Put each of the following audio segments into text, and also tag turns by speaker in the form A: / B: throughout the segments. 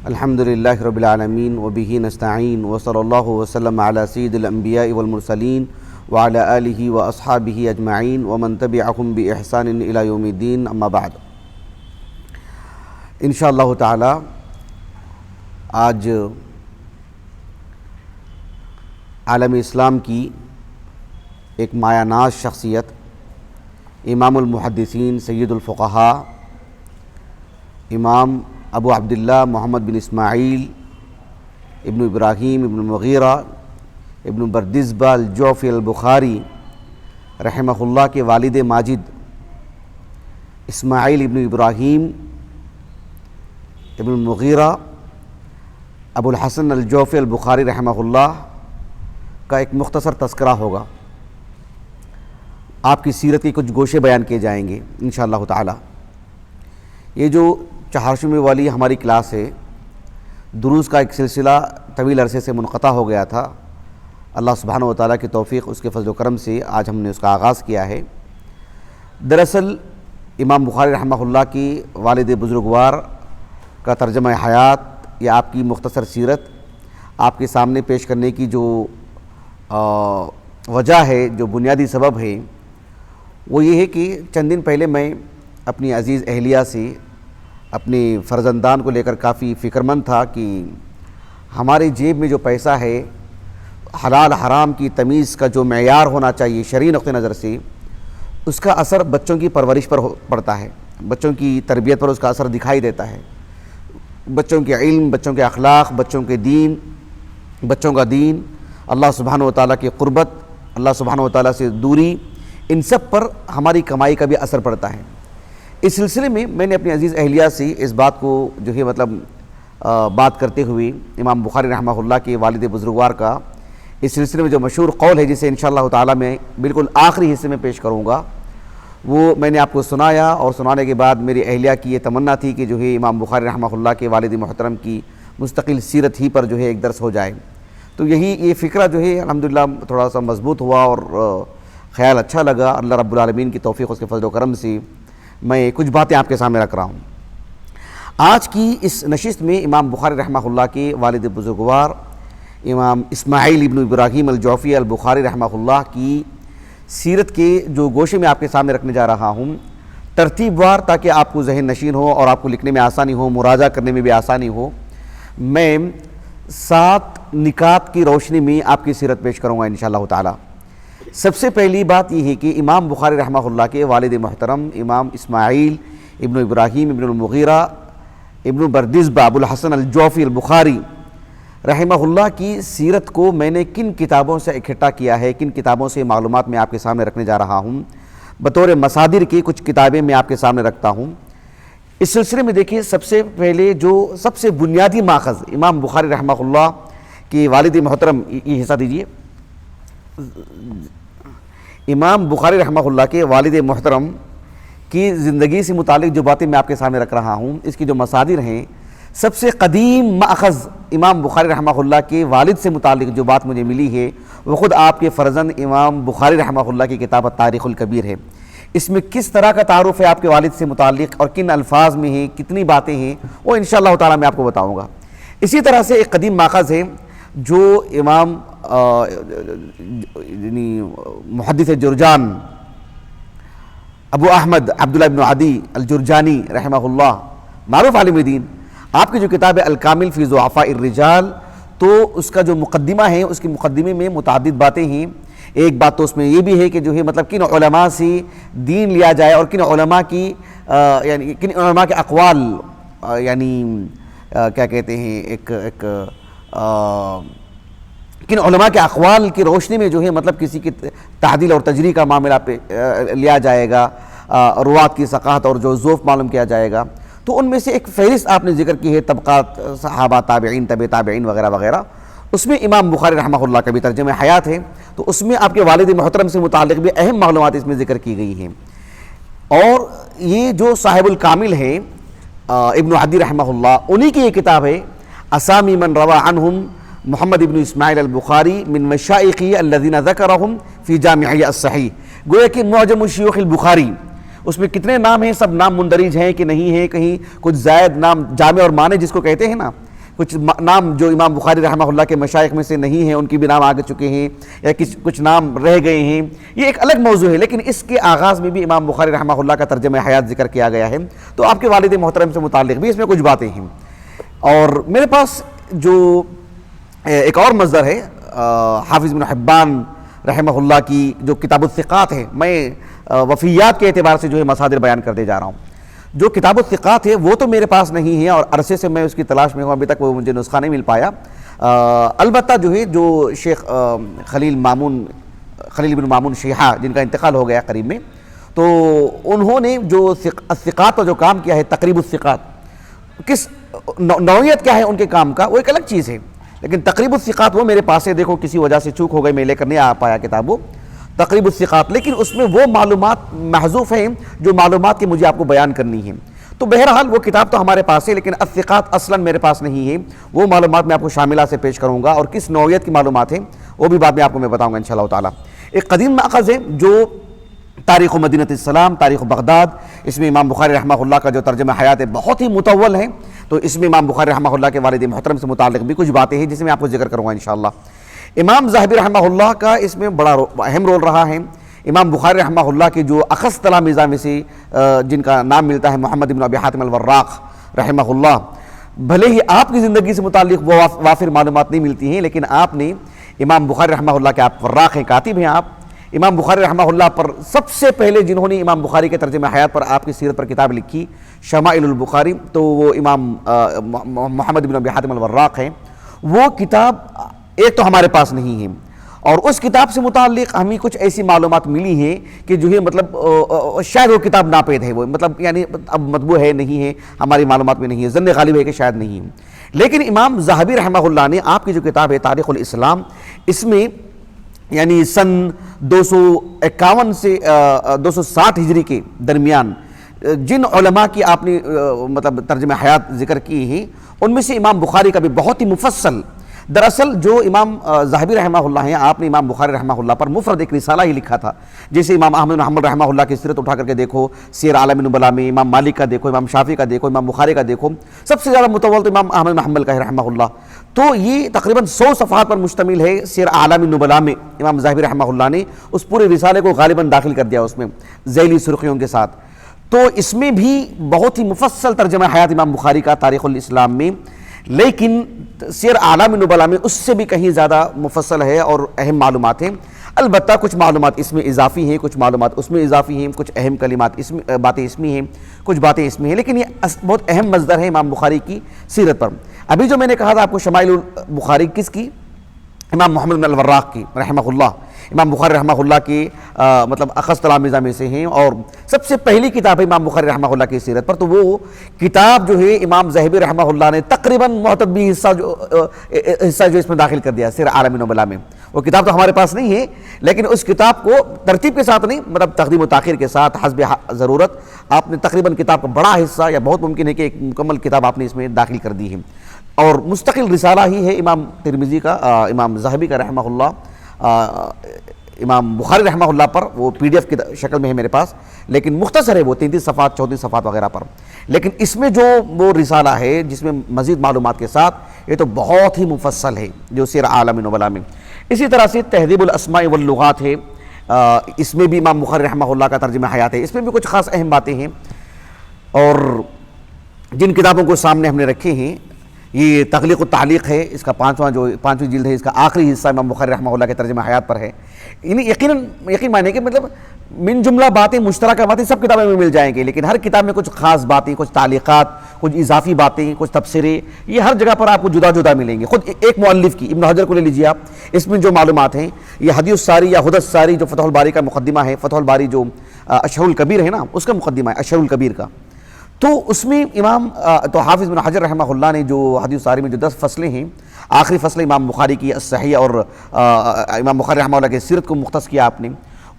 A: الحمد للہ رب العالمین وبہ نستعین وصلی اللہ وسلم علی سید الانبیاء والمرسلین وعلی آلہ واصحابہ اجمعین ومن تبعہم بإحسان الی یوم الدین اما بعد۔ انشاءاللہ تعالی آج عالم اسلام کی ایک مایہ ناز شخصیت امام المحدثین سید الفقہاء امام ابو عبداللہ محمد بن اسماعیل ابن ابراہیم ابن المغیرہ ابن بردزبہ الجعفی البخاری رحمہ اللہ کے والد ماجد اسماعیل ابن ابراہیم ابن المغیرہ ابو الحسن الجعفی البخاری رحمہ اللہ کا ایک مختصر تذکرہ ہوگا۔ آپ کی سیرت کے کچھ گوشے بیان کیے جائیں گے انشاءاللہ تعالی۔ یہ جو چہارشنبے والی ہماری کلاس ہے، دروس کا ایک سلسلہ طویل عرصے سے منقطع ہو گیا تھا۔ اللہ سبحانہ و تعالیٰ کی توفیق، اس کے فضل و کرم سے آج ہم نے اس کا آغاز کیا ہے۔ دراصل امام بخاری رحمہ اللہ کی والد بزرگوار کا ترجمہ حیات یا آپ کی مختصر سیرت آپ کے سامنے پیش کرنے کی جو وجہ ہے، جو بنیادی سبب ہے، وہ یہ ہے کہ چند دن پہلے میں اپنی عزیز اہلیہ سے اپنے فرزندان کو لے کر کافی فکرمند تھا کہ ہمارے جیب میں جو پیسہ ہے، حلال حرام کی تمیز کا جو معیار ہونا چاہیے شرعی نقطہ نظر سے، اس کا اثر بچوں کی پرورش پر پڑتا ہے، بچوں کی تربیت پر اس کا اثر دکھائی دیتا ہے۔ بچوں کے علم، بچوں کے اخلاق، بچوں کے دین، بچوں کا دین، اللہ سبحانہ و تعالیٰ کی قربت، اللہ سبحانہ و تعالیٰ سے دوری، ان سب پر ہماری کمائی کا بھی اثر پڑتا ہے۔ اس سلسلے میں میں نے اپنی عزیز اہلیہ سے اس بات کو جو ہے بات کرتے ہوئے امام بخاری رحمہ اللہ کے والد بزرگوار کا اس سلسلے میں جو مشہور قول ہے، جسے انشاءاللہ تعالی میں بالکل آخری حصے میں پیش کروں گا، وہ میں نے آپ کو سنایا، اور سنانے کے بعد میری اہلیہ کی یہ تمنا تھی کہ جو ہے امام بخاری رحمہ اللہ کے والد محترم کی مستقل سیرت ہی پر جو ہے ایک درس ہو جائے۔ تو یہ فکرہ جو ہے الحمدللہ تھوڑا سا مضبوط ہوا اور خیال اچھا لگا۔ اللہ رب العالمین کی توفیق، اس کے فضل و کرم سے میں کچھ باتیں آپ کے سامنے رکھ رہا ہوں۔ آج کی اس نشست میں امام بخاری رحمہ اللہ کے والد بزرگوار امام اسماعیل ابن ابراہیم الجعفی البخاری رحمہ اللہ کی سیرت کے جو گوشے میں آپ کے سامنے رکھنے جا رہا ہوں، ترتیب وار، تاکہ آپ کو ذہن نشین ہو اور آپ کو لکھنے میں آسانی ہو، مراجعہ کرنے میں بھی آسانی ہو، میں 7 نکات کی روشنی میں آپ کی سیرت پیش کروں گا انشاءاللہ تعالی۔ سب سے پہلی بات یہ ہے کہ امام بخاری رحمہ اللہ کے والد محترم امام اسماعیل ابن ابراہیم ابن المغیرہ ابن بردزبہ ابو الحسن الجعفی البخاری رحمہ اللہ کی سیرت کو میں نے کن کتابوں سے اکٹھا کیا ہے، کن کتابوں سے معلومات میں آپ کے سامنے رکھنے جا رہا ہوں، بطور مصادر کی کچھ کتابیں میں آپ کے سامنے رکھتا ہوں۔ اس سلسلے میں دیکھیے، سب سے پہلے جو سب سے بنیادی ماخذ امام بخاری رحمہ اللہ کے والد محترم، یہ حصہ دیجیے، امام بخاری رحمہ اللہ کے والد محترم کی زندگی سے متعلق جو باتیں میں آپ کے سامنے رکھ رہا ہوں، اس کی جو مصادر ہیں، سب سے قدیم ماخذ امام بخاری رحمہ اللہ کے والد سے متعلق جو بات مجھے ملی ہے، وہ خود آپ کے فرزند امام بخاری رحمہ اللہ کی کتاب تاریخ الکبیر ہے۔ اس میں کس طرح کا تعارف ہے آپ کے والد سے متعلق اور کن الفاظ میں ہیں، کتنی باتیں ہیں، وہ انشاءاللہ تعالی میں آپ کو بتاؤں گا۔ اسی طرح سے ایک قدیم ماخذ ہے جو امام محدث جرجان ابو احمد عبداللہ بن عدی الجرجانی رحمہ اللہ، معروف عالم دین، آپ کی جو کتاب ہے الکامل فی ضعفاء الرجال، تو اس کا جو مقدمہ ہے، اس کے مقدمے میں متعدد باتیں ہیں۔ ایک بات تو اس میں یہ بھی ہے کہ جو ہے کن علماء سے دین لیا جائے اور کن علماء کی یعنی کن علماء کے اقوال، یعنی کیا کہتے ہیں، کن علماء کے اقوال کی روشنی میں جو ہے کسی کی تعدیل اور تجریح کا معاملہ پہ لیا جائے گا، روات کی ثقافت اور جو ذوق معلوم کیا جائے گا۔ تو ان میں سے ایک فہرست آپ نے ذکر کی ہے، طبقات صحابہ، تابعین، طبع تابعین وغیرہ وغیرہ، اس میں امام بخاری رحمہ اللہ کا بھی ترجمہ حیات ہے، تو اس میں آپ کے والد محترم سے متعلق بھی اہم معلومات اس میں ذکر کی گئی ہیں۔ اور یہ جو صاحب الکامل ہیں ابن عدی رحمہ اللہ، انہی کی یہ کتاب ہے اسامی من روا عنہم محمد ابن اسماعیل البخاری من مشائخی الذین ذکرہم فی جامعہ الصحیح، گویا کہ معجم الشیوخ البخاری، اس میں کتنے نام ہیں، سب نام مندرج ہیں کہ نہیں ہیں، کہیں کچھ زائد نام جامع اور مانع جس کو کہتے ہیں نا، کچھ نام جو امام بخاری رحمہ اللہ کے مشائخ میں سے نہیں ہیں ان کی بھی نام آگے چکے ہیں، یا کچھ نام رہ گئے ہیں، یہ ایک الگ موضوع ہے، لیکن اس کے آغاز میں بھی امام بخاری رحمہ اللہ کا ترجمہ حیات ذکر کیا گیا ہے، تو آپ کے والد محترم سے متعلق بھی اس میں کچھ باتیں ہیں۔ اور میرے پاس جو ایک اور مصدر ہے حافظ بن حبان رحمہ اللہ کی جو کتاب الثقات ہے، میں وفیات کے اعتبار سے جو ہے مصادر بیان کرتے جا رہا ہوں۔ جو کتاب الثقات ہے وہ تو میرے پاس نہیں ہے، اور عرصے سے میں اس کی تلاش میں ہوں، ابھی تک وہ مجھے نسخہ نہیں مل پایا۔ البتہ جو ہے جو شیخ خلیل بن مامون شیحہ جن کا انتقال ہو گیا قریب میں، تو انہوں نے جو الثقات پر جو کام کیا ہے، تقریب الثقات، کس نوعیت کیا ہے ان کے کام کا وہ ایک الگ چیز ہے، لیکن تقریب الثقات وہ میرے پاس ہے، دیکھو کسی وجہ سے چوک ہو گئی، میں لے کر نہیں آ پایا کتاب وہ تقریب الثقات، لیکن اس میں وہ معلومات محذوف ہیں جو معلومات کی مجھے آپ کو بیان کرنی ہیں۔ تو بہرحال وہ کتاب تو ہمارے پاس ہے، لیکن الثقات اصلاً میرے پاس نہیں ہے، وہ معلومات میں آپ کو شاملہ سے پیش کروں گا، اور کس نوعیت کی معلومات ہیں وہ بھی بعد میں آپ کو میں بتاؤں گا انشاءاللہ تعالیٰ۔ ایک قدیم مأخذ ہے جو تاریخ مدینہ السلام، تاریخ بغداد، اس میں امام بخاری رحمہ اللہ کا جو ترجمہ حیات ہے بہت ہی مطول ہے، تو اس میں امام بخاری رحمہ اللہ کے والد محترم سے متعلق بھی کچھ باتیں ہیں جس میں آپ کو ذکر کروں گا انشاءاللہ۔ امام ذہبی رحمہ اللہ کا اس میں بڑا اہم رول رہا ہے۔ امام بخاری رحمہ اللہ کے جو اخص تلامذہ میں سے جن کا نام ملتا ہے محمد بن ابی حاتم الوراق رحمہ اللہ، بھلے ہی آپ کی زندگی سے متعلق وہ وافر معلومات نہیں ملتی ہیں، لیکن آپ نے امام بخاری رحمہ اللہ کے، آپ وراق ہیں، کاتب ہیں آپ، امام بخاری رحمہ اللہ پر سب سے پہلے جنہوں نے امام بخاری کے ترجمہ حیات پر آپ کی سیرت پر کتاب لکھی، شمائل البخاری، تو وہ امام محمد بن ابی حاتم الوراق ہیں۔ وہ کتاب ایک تو ہمارے پاس نہیں ہے، اور اس کتاب سے متعلق ہمیں کچھ ایسی معلومات ملی ہیں کہ جو ہے مطلب شاید وہ کتاب ناپید ہے، وہ مطلب یعنی اب مطبوع ہے نہیں ہے، ہماری معلومات میں نہیں ہے، ظن غالب ہے کہ شاید نہیں ہے۔ لیکن امام ذہبی رحمہ اللہ نے آپ کی جو کتاب ہے تاریخ الاسلام، اس میں یعنی سن 251 سے 260 ہجری کے درمیان جن علماء کی آپ نے مطلب ترجمہ حیات ذکر کی ہیں، ان میں سے امام بخاری کا بھی بہت ہی مفصل، دراصل جو امام ذہبی رحمہ اللہ ہیں، آپ نے امام بخاری رحمہ اللہ پر مفرد ایک رسالہ ہی لکھا تھا، جیسے امام احمد بن حنبل رحمہ اللہ کی سیرت اٹھا کر کے دیکھو، سیر عالم نبلا میں امام مالک کا دیکھو، امام شافعی کا دیکھو، امام بخاری کا دیکھو، سب سے زیادہ مطول تو امام احمد بن حنبل کا ہے رحمہ اللہ۔ تو یہ تقریباً 100 صفحات پر مشتمل ہے، سیر عالم نبلا میں امام ذہبی رحمہ اللہ نے اس پورے رسالے کو غالباً داخل کر دیا اس میں ذیلی سرخیوں کے ساتھ۔ تو اس میں بھی بہت ہی مفصل ترجمہ حیات امام بخاری کا تاریخ الاسلام میں، لیکن سیر اعلام نبلا میں اس سے بھی کہیں زیادہ مفصل ہے اور اہم معلومات ہیں۔ البتہ کچھ معلومات اس میں اضافی ہیں، کچھ معلومات اس میں اضافی ہیں، کچھ اہم کلمات اس میں باتیں اس میں ہیں، کچھ باتیں اس میں ہیں، لیکن یہ بہت اہم مصدر ہے امام بخاری کی سیرت پر۔ ابھی جو میں نے کہا تھا آپ کو شمائل البخاری کس کی؟ امام محمد بن الوراق کی رحمہ اللہ، امام بخاری رحمہ اللہ کی مطلب اخص تلامذہ میں سے ہیں، اور سب سے پہلی کتاب ہے امام بخاری رحمہ اللہ کی سیرت پر۔ تو وہ کتاب جو ہے امام ذہبی رحمہ اللہ نے تقریباً معتبی حصہ جو اس میں داخل کر دیا سیر عالم نبلا میں۔ وہ کتاب تو ہمارے پاس نہیں ہے، لیکن اس کتاب کو ترتیب کے ساتھ نہیں، مطلب تقدیم و تاخیر کے ساتھ حسب ضرورت آپ نے تقریباً کتاب کا بڑا حصہ، یا بہت ممکن ہے کہ ایک مکمل کتاب آپ نے اس میں داخل کر دی ہے، اور مستقل رسالہ ہی ہے امام ترمذی کا، امام ذہبی کا رحمہ اللہ، امام بخاری رحمہ اللہ پر وہ PDF کی شکل میں ہے میرے پاس، لیکن مختصر ہے وہ 33 صفحات 34 صفحات وغیرہ پر۔ لیکن اس میں جو وہ رسالہ ہے جس میں مزید معلومات کے ساتھ، یہ تو بہت ہی مفصل ہے جو سیر عالم نبلا میں۔ اسی طرح سے تہذیب الاسماء واللغات ہے، اس میں بھی امام بخاری رحمہ اللہ کا ترجمہ حیات ہے، اس میں بھی کچھ خاص اہم باتیں ہیں، اور جن کتابوں کو سامنے ہم نے رکھے ہیں، یہ تغلیق التعلیق ہے، اس کا پانچویں جلد ہے، اس کا آخری حصہ امام بخاری رحمہ اللہ کے ترجمہ حیات پر ہے۔ یقین مانے کہ مطلب من جملہ باتیں، مشترکہ باتیں سب کتابوں میں مل جائیں گے، لیکن ہر کتاب میں کچھ خاص باتیں، کچھ تعلیقات، کچھ اضافی باتیں، کچھ تبصرے، یہ ہر جگہ پر آپ کو جدا جدا ملیں گے۔ خود ایک مؤلف کی، ابن حجر کو لے لیجیے آپ، اس میں جو معلومات ہیں، یہ حدیث الساری یا ہدی الساری جو فتح الباری کا مقدمہ ہے، فتح الباری جو اشہر الکبیر ہے نا، اس کا مقدمہ ہے اشہر الکبیر کا، تو اس میں تو حافظ بن حجر رحمہ اللہ نے جو حدیث الساری میں جو 10 فصلیں ہیں، آخری فصل امام بخاری کی الصحیح اور امام بخاری رحمہ اللہ کی سیرت کو مختص کیا آپ نے،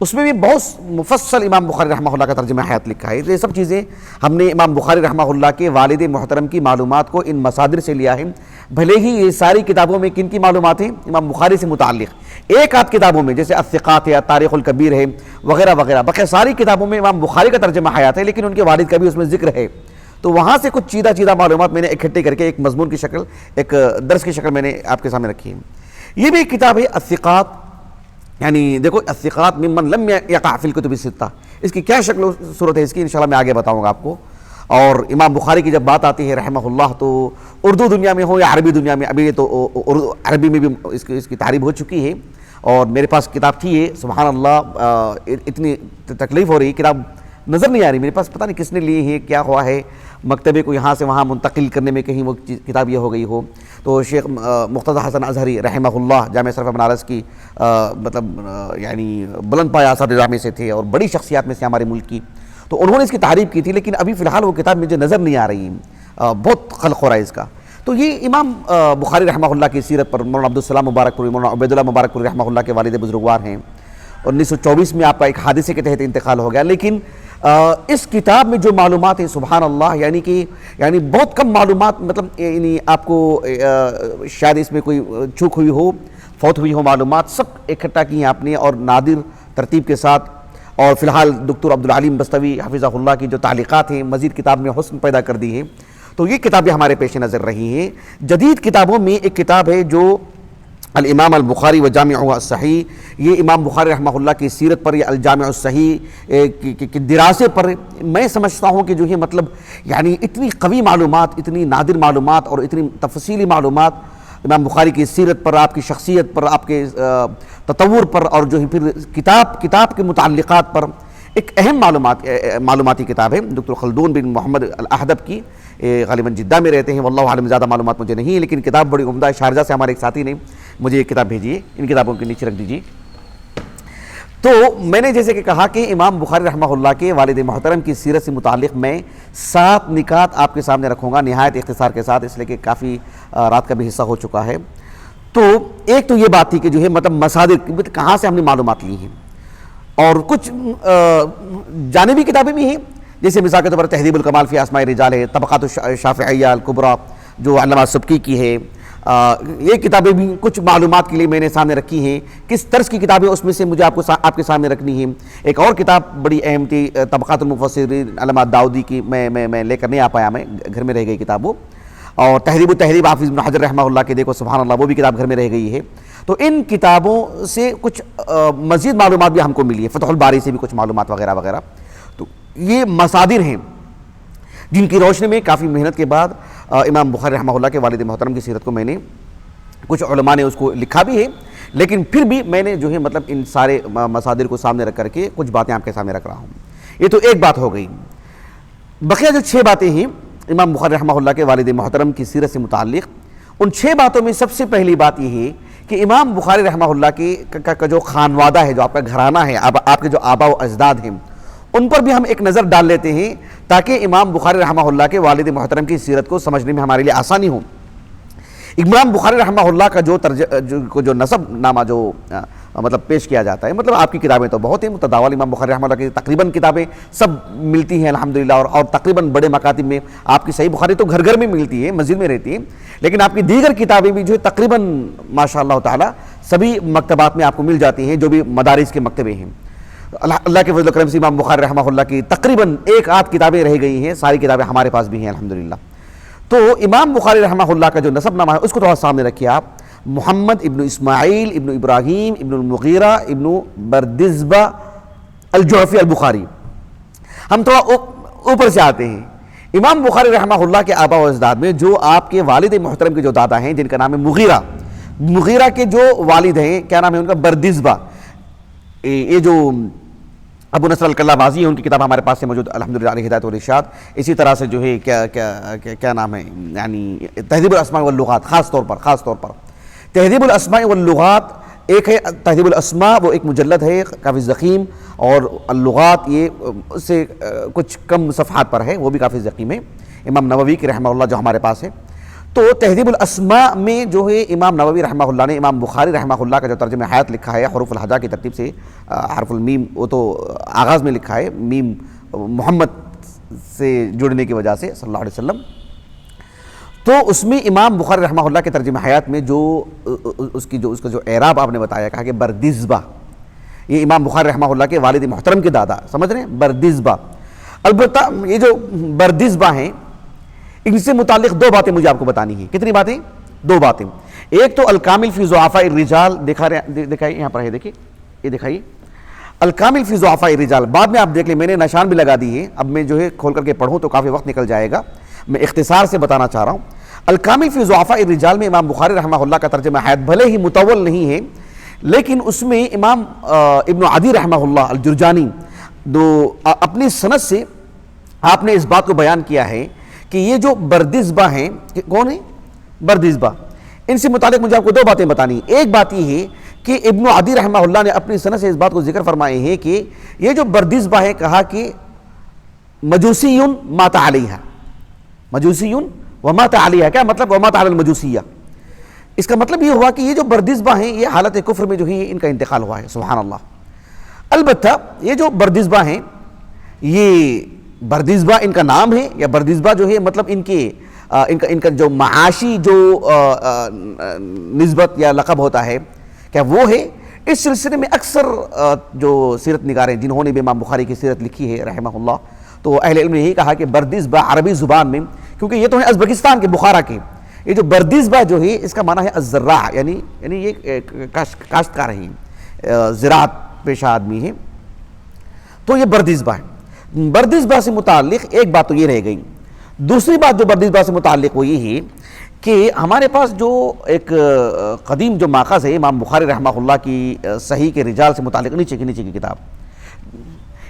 A: اس میں بھی بہت مفصل امام بخاری رحمہ اللہ کا ترجمہ حیات لکھا ہے۔ یہ سب چیزیں ہم نے امام بخاری رحمہ اللہ کے والد محترم کی معلومات کو ان مصادر سے لیا ہے، بھلے ہی یہ ساری کتابوں میں کن کی معلومات ہیں؟ امام بخاری سے متعلق۔ ایک آدھ کتابوں میں جیسے الثقات ہے، تاریخ الکبیر ہے، وغیرہ وغیرہ، باقی ساری کتابوں میں امام بخاری کا ترجمہ حیات ہے، لیکن ان کے والد کا بھی اس میں ذکر ہے۔ تو وہاں سے کچھ چیدہ چیدہ معلومات میں نے اکٹھے کر کے ایک مضمون کی شکل، ایک درس کی شکل میں نے آپ کے سامنے رکھی ہے۔ یہ بھی ایک کتاب ہے الثقات، یعنی دیکھو الثقات ممن لم یقع فی الکتب الستہ، اس کی کیا شکل و صورت ہے اس کی انشاءاللہ میں آگے بتاؤں گا آپ کو۔ اور امام بخاری کی جب بات آتی ہے رحمہ اللہ، تو اردو دنیا میں ہو یا عربی دنیا میں، ابھی تو عربی میں بھی اس کی تعریف ہو چکی ہے، اور میرے پاس کتاب تھی یہ، سبحان اللہ اتنی تکلیف ہو رہی، کتاب نظر نہیں آ رہی میرے پاس، پتہ نہیں کس نے لی ہے، کیا ہوا ہے، مکتبے کو یہاں سے وہاں منتقل کرنے میں کہیں وہ کتاب یہ ہو گئی ہو۔ تو شیخ مقتدی حسن ازہری رحمہ اللہ جامعہ اشرف بنارس کی مطلب یعنی بلند پایہ اساتذہ میں سے تھے اور بڑی شخصیات میں سے ہمارے ملک کی، تو انہوں نے اس کی تعریف کی تھی، لیکن ابھی فی الحال وہ کتاب مجھے نظر نہیں آ رہی، بہت خلق ہو رہا ہے اس کا۔ تو یہ امام بخاری رحمہ اللہ کی سیرت پر مولانا عبدالسلام مبارک پوری، مولانا عبید اللہ مبارک پوری رحمہ اللہ کے والد بزرگوار ہیں، 1924 میں آپ کا ایک حادثے کے تحت انتقال ہو گیا، لیکن اس کتاب میں جو معلومات ہیں سبحان اللہ، یعنی بہت کم معلومات، مطلب یعنی آپ کو شاید اس میں کوئی چوک ہوئی ہو، فوت ہوئی ہو، معلومات سب اکٹھا کی ہیں آپ نے اور نادر ترتیب کے ساتھ۔ اور فی الحال دکتور عبدالعلیم بستوی حفظہ اللہ کی جو تعلیقات ہیں مزید کتاب میں حسن پیدا کر دی ہیں، تو یہ کتابیں ہمارے پیش نظر رہی ہیں۔ جدید کتابوں میں ایک کتاب ہے جو الامام البخاری و جامعہ الصحیح، یہ امام بخاری رحمہ اللہ کی سیرت پر یا الجامع الصحیح کی دراسے پر میں سمجھتا ہوں کہ جو ہے مطلب یعنی اتنی قوی معلومات، اتنی نادر معلومات اور اتنی تفصیلی معلومات امام بخاری کی سیرت پر، آپ کی شخصیت پر، آپ کے تطور پر، اور جو ہے پھر کتاب کے متعلقات پر ایک اہم معلوماتی کتاب ہے دکتر خلدون بن محمد الاحدب کی، غالباً جدہ میں رہتے ہیں، واللہ عالم، زیادہ معلومات مجھے نہیں ہے، لیکن کتاب بڑی عمدہ ہے۔ شارجہ سے ہمارے ایک ساتھی نے مجھے یہ کتاب بھیجی ہے، ان کتابوں کے نیچے رکھ دیجیے۔ تو میں نے جیسے کہ کہا کہ امام بخاری رحمہ اللہ کے والد محترم کی سیرت سے متعلق میں 7 نکات آپ کے سامنے رکھوں گا نہایت اختصار کے ساتھ، اس لیے کہ کافی رات کا بھی حصہ ہو چکا ہے۔ تو ایک تو یہ بات تھی کہ جو ہے مطلب مصادر کہاں سے ہم نے معلومات لی ہیں، اور کچھ جانبی کتابیں بھی ہیں، جیسے مثال کے طور پر تہذیب الکمال فی اسماء الرجال ہے، طبقات الشافعیہ الکبریٰ جو علامہ سبکی کی ہے، یہ کتابیں بھی کچھ معلومات کے لیے میں نے سامنے رکھی ہیں۔ کس طرز کی کتابیں اس میں سے مجھے آپ کے سامنے رکھنی ہیں۔ ایک اور کتاب بڑی اہم تھی طبقات المفسرین علامہ داؤدی کی، میں لے کر نہیں آ پایا، میں گھر میں رہ گئی کتاب وہ، اور تہذیب التہذیب حافظ ابن حجر رحمہ اللہ کے، دیکھو سبحان اللہ، وہ بھی کتاب گھر میں رہ گئی ہے۔ تو ان کتابوں سے کچھ مزید معلومات بھی ہم کو ملی ہے، فتح الباری سے بھی کچھ معلومات وغیرہ وغیرہ۔ تو یہ مصادر ہیں جن کی روشنی میں کافی محنت کے بعد امام بخاری رحمہ اللہ کے والد محترم کی سیرت کو میں نے، کچھ علماء نے اس کو لکھا بھی ہے، لیکن پھر بھی میں نے جو ہے مطلب ان سارے مصادر کو سامنے رکھ کر کے کچھ باتیں آپ کے سامنے رکھ رہا ہوں۔ یہ تو ایک بات ہو گئی۔ بقیہ جو 6 باتیں ہیں امام بخاری رحمہ اللہ کے والد محترم کی سیرت سے متعلق، ان 6 باتوں میں سب سے پہلی بات یہ ہے کہ امام بخاری رحمہ اللہ کا جو خانوادہ ہے، جو آپ کا گھرانہ ہے، آپ کے جو آبا و اجداد ہیں، ان پر بھی ہم ایک نظر ڈال لیتے ہیں تاکہ امام بخاری رحمہ اللہ کے والد محترم کی سیرت کو سمجھنے میں ہمارے لیے آسانی ہو۔ امام بخاری رحمہ اللہ کا جو نسب نامہ جو مطلب پیش کیا جاتا ہے، مطلب آپ کی کتابیں تو بہت ہیں متداول، امام بخاری رحمہ اللہ کی تقریباً کتابیں سب ملتی ہیں الحمدللہ، اور تقریباً بڑے مکاتب میں آپ کی صحیح بخاری تو گھر گھر میں ملتی ہے، مسجد میں رہتی ہے، لیکن آپ کی دیگر کتابیں بھی جو ہے تقریباً ماشاء اللہ تعالیٰ سبھی مکتبات میں آپ کو مل جاتی ہیں، جو بھی مدارس کے مکتبے ہیں۔ اللہ کے فضل و کرم سے امام بخاری رحمہ اللہ کی تقریباً 1 آدھ کتابیں رہ گئی ہیں، ساری کتابیں ہمارے پاس بھی ہیں الحمدللہ۔ تو امام بخاری رحمہ اللہ کا جو نسب نامہ ہے اس کو تھوڑا سامنے رکھیے آپ، محمد ابن اسماعیل ابن ابراہیم ابن المغیرہ ابن بردزبہ الجعفی البخاری۔ ہم تھوڑا اوپر سے آتے ہیں، امام بخاری رحمہ اللہ کے آبا و اجداد میں جو آپ کے والد محترم کے جو دادا ہیں جن کا نام ہے مغیرہ کے جو والد ہیں کیا نام ہے ان کا؟ بردزبہ۔ یہ جو ابو نصر الکلابازی ہے، ان کی کتاب ہمارے پاس سے موجود الحمدللہ، علیہ ہدایت والارشاد۔ اسی طرح سے جو ہے کیا نام ہے، یعنی تہذیب الاسماء واللغات، خاص طور پر تہذیب الاسماء واللغات ایک ہے، تہذیب الاسماء وہ ایک مجلد ہے کافی ضخیم، اور اللغات یہ اس سے کچھ کم صفحات پر ہے، وہ بھی کافی ضخیم ہے، امام نووی کی رحمہ اللہ جو ہمارے پاس ہے۔ تو تہذیب الاسماء میں جو ہے امام نووی رحمہ اللہ نے امام بخاری رحمہ اللہ کا جو ترجمہ حیات لکھا ہے حروف الہجا کی ترتیب سے، حرف المیم وہ تو آغاز میں لکھا ہے، میم محمد سے جڑنے کی وجہ سے صلی اللہ علیہ وسلم، تو اس میں امام بخاری رحمہ اللہ کے ترجمہ حیات میں جو اس کا جو اعراب آپ نے بتایا، کہا کہ بردزبہ، یہ امام بخاری رحمہ اللہ کے والد محترم کے دادا، سمجھ رہے ہیں، بردزبہ۔ البتہ یہ جو بردزبہ ہیں ان سے متعلق دو باتیں مجھے آپ کو بتانی ہیں. کتنی باتیں؟ دو باتیں. ایک تو الکامل فی ضعفاء الرجال دکھائیے یہاں پر ہے، دیکھیے یہ دکھائیے الکامل فی ضعفاء الرجال. بعد میں آپ دیکھ لیں، میں نے نشان بھی لگا دی ہے، اب میں جو ہے کھول کر کے پڑھوں تو کافی وقت نکل جائے گا، میں اختصار سے بتانا چاہ رہا ہوں. الکامل فی ضعفاء الرجال میں امام بخاری رحمہ اللہ کا ترجمہ حیات بھلے ہی مطول نہیں ہے، لیکن اس میں امام ابن عدی رحمہ اللہ الجرجانی اپنی سند سے آپ نے اس بات کو بیان کیا ہے کہ یہ جو بردزبہ ہیں، کون ہیں؟ بردزبہ. ان سے متعلق مجھے آپ کو دو باتیں بتانی. ایک بات یہ ہے کہ ابن عدی رحمہ اللہ نے اپنی سند سے اس بات کو ذکر فرمائے ہیں کہ یہ جو بردزبہ ہے، کہا کہ مجوسیون مات علیہ، مجوسیون ومات علیہ. کیا مطلب ومات علی المجوسیہ؟ اس کا مطلب یہ ہوا کہ یہ جو بردزبہ ہیں یہ حالت کفر میں جو ہے ان کا انتقال ہوا ہے. سبحان اللہ. البتہ یہ جو بردزبہ ہیں، یہ بردزبہ ان کا نام ہے یا بردزبہ جو ہے مطلب ان کا جو معاشی جو نسبت یا لقب ہوتا ہے کیا وہ ہے؟ اس سلسلے میں اکثر جو سیرت نگاریں جنہوں نے بھی امام بخاری کی سیرت لکھی ہے رحمہ اللہ، تو اہل علم نے یہی کہا کہ بردزبہ عربی زبان میں، کیونکہ یہ تو ہے ازبکستان کے بخارا کے، یہ جو بردزبہ جو ہے اس کا معنی ہے الزراع، یعنی یہ کاشتکار ہیں، زراعت پیشہ آدمی ہے، تو یہ بردزبہ ہے. بردزبہ سے متعلق ایک بات تو یہ رہ گئی. دوسری بات جو بردزبہ سے متعلق وہ یہ ہے کہ ہمارے پاس جو ایک قدیم جو ماخذ ہے امام بخاری رحمہ اللہ کی صحیح کے رجال سے متعلق، نیچے کی کتاب،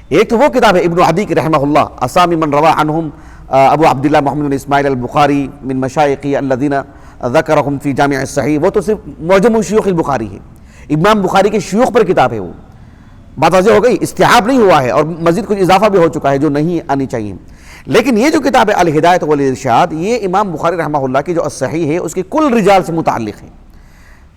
A: ایک تو وہ کتاب ہے ابن عدی کی رحمہ اللہ اسامی من روا عنہم ابو عبداللہ محمد بن اسماعیل البخاری من مشایخی الذین ذکرہم فی جامع الصحیح. وہ تو صرف معجم شیوخ البخاری ہے، امام بخاری کے شیوخ پر کتاب ہے. وہ بات واضح ہو گئی، استیعاب نہیں ہوا ہے اور مزید کچھ اضافہ بھی ہو چکا ہے جو نہیں آنی چاہیے. لیکن یہ جو کتاب ہے الہدایۃ والارشاد، یہ امام بخاری رحمہ اللہ کی جو الصحیح ہے اس کی کل رجال سے متعلق ہے،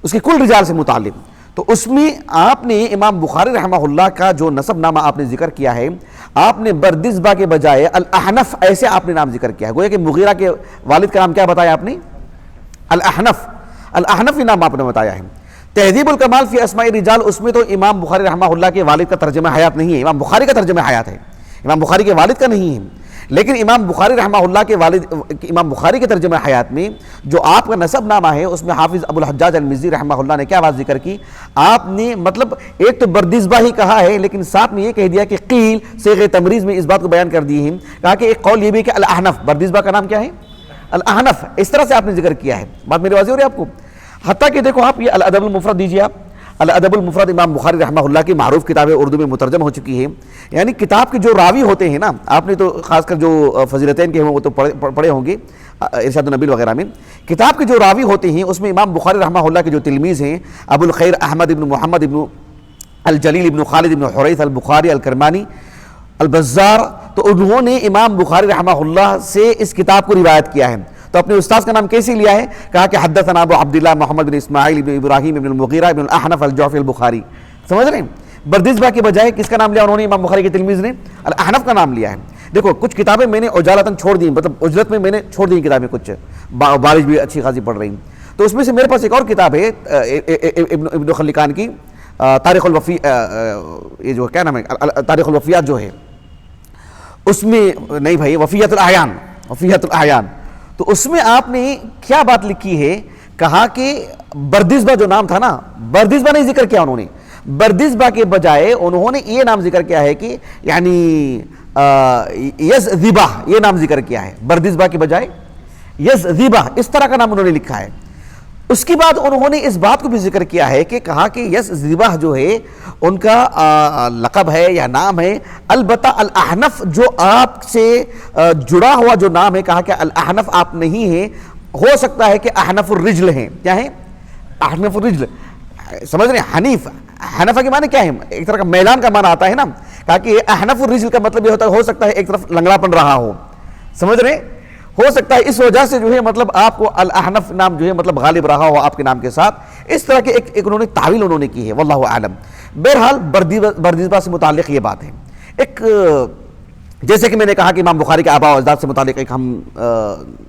A: اس کی کل رجال سے متعلق. تو اس میں آپ نے امام بخاری رحمہ اللہ کا جو نسب نامہ آپ نے ذکر کیا ہے، آپ نے بردزبہ کے بجائے الاحنف ایسے آپ نے نام ذکر کیا ہے. گویا کہ مغیرہ کے والد کا نام کیا بتایا آپ نے؟ الاحنف. الاحنف نام آپ نے بتایا ہے. تہذیب الکمال فی اسماء الرجال، اس میں تو امام بخاری رحمہ اللہ کے والد کا ترجمہ حیات نہیں ہے، امام بخاری کا ترجمہ حیات ہے، امام بخاری کے والد کا نہیں ہے. لیکن امام بخاری رحمہ اللہ کے والد امام بخاری کے ترجمہ حیات میں جو آپ کا نسب نامہ ہے اس میں حافظ ابو الحجاج المزی رحمہ اللہ نے کیا بات ذکر کی؟ آپ نے مطلب ایک تو بردزبہ ہی کہا ہے، لیکن ساتھ میں یہ کہہ دیا کہ قیل صیغہ تمریز میں اس بات کو بیان کر دی ہے. کہا کہ ایک قول یہ بھی کہ الاحنف، بردزبہ کا نام کیا ہے؟ الاحنف. اس طرح سے آپ نے ذکر کیا ہے. بات میری واضح ہو رہی ہے آپ کو؟ حتیٰ کہ دیکھو آپ یہ الادب المفرد دیجیے، آپ الادب المفرد امام بخاری رحمہ اللہ کی معروف کتاب ہے، اردو میں مترجم ہو چکی ہے. یعنی کتاب کے جو راوی ہوتے ہیں نا، آپ نے تو خاص کر جو فضیلتین کے ہیں وہ تو پڑھے ہوں گے ارشاد النبیل وغیرہ میں. کتاب کے جو راوی ہوتے ہیں اس میں امام بخاری رحمہ اللہ کے جو تلمیذ ہیں ابو الخیر احمد ابن محمد ابن الجلیل ابن خالد ابن حریث البخاری الکرمانی البزار، تو انہوں نے امام بخاری رحمہ اللہ سے اس کتاب کو روایت کیا ہے. تو اپنے استاذ کا نام کیسے لیا ہے؟ کہا کہ حدثنا ابو عبداللہ محمد بن اسماعیل بن ابراہیم بن المغیرہ بن الاحنف الجعفی البخاری. سمجھ رہے ہیں؟ بردزبہ کے بجائے کس کا نام لیا انہوں نے؟ امام بخاری کے تلمیذ نے الاحنف کا نام لیا ہے. دیکھو کچھ کتابیں میں نے عجالتاً چھوڑ دی، مطلب اجرت میں نے چھوڑ دی کتابیں، کچھ بارش بھی اچھی خاصی پڑھ رہی ہیں. تو اس میں سے میرے پاس ایک اور کتاب ہے ابن خلکان کی تاریخ الوفی، یہ جو کیا نام ہے تاریخ الوفیات جو ہے، اس میں نہیں بھائی وفیت الاعیان، وفیت الاعیان. تو اس میں آپ نے کیا بات لکھی ہے؟ کہا کہ بردزبہ جو نام تھا نا، بردزبہ نہیں ذکر کیا انہوں نے، بردزبہ کے بجائے انہوں نے یہ نام ذکر کیا ہے کہ یعنی یزذبہ، یہ نام ذکر کیا ہے بردزبہ کے بجائے یزذبہ، اس طرح کا نام انہوں نے لکھا ہے. اس کے بعد انہوں نے اس بات کو بھی ذکر کیا ہے کہ کہا کہ یزذبہ جو ہے ان کا لقب ہے یا نام ہے، البتہ الاحنف جو آپ سے جڑا ہوا جو نام ہے، کہا کہ الاحنف آپ نہیں ہیں، ہو سکتا ہے کہ احنف الرجل ہیں. کیا ہیں؟ احنف الرجل. سمجھ رہے ہیں؟ حنیف، حنفہ کے معنی کیا ہے؟ ایک طرح کا میلان کا معنی آتا ہے نا. کہا کہ احنف الرجل کا مطلب یہ ہوتا ہے ہو سکتا ہے ایک طرف لنگڑا پن رہا ہو. سمجھ رہے ہیں؟ ہو سکتا ہے اس وجہ سے جو ہے مطلب آپ کو الاحنف نام جو ہے مطلب غالب رہا ہو آپ کے نام کے ساتھ. اس طرح کے ایک انہوں نے تعویل انہوں نے کی ہے، واللہ اعلم. بہرحال بردزبہ سے متعلق یہ بات ہے. ایک جیسے کہ میں نے کہا کہ امام بخاری کے آباء و اجداد سے متعلق ہم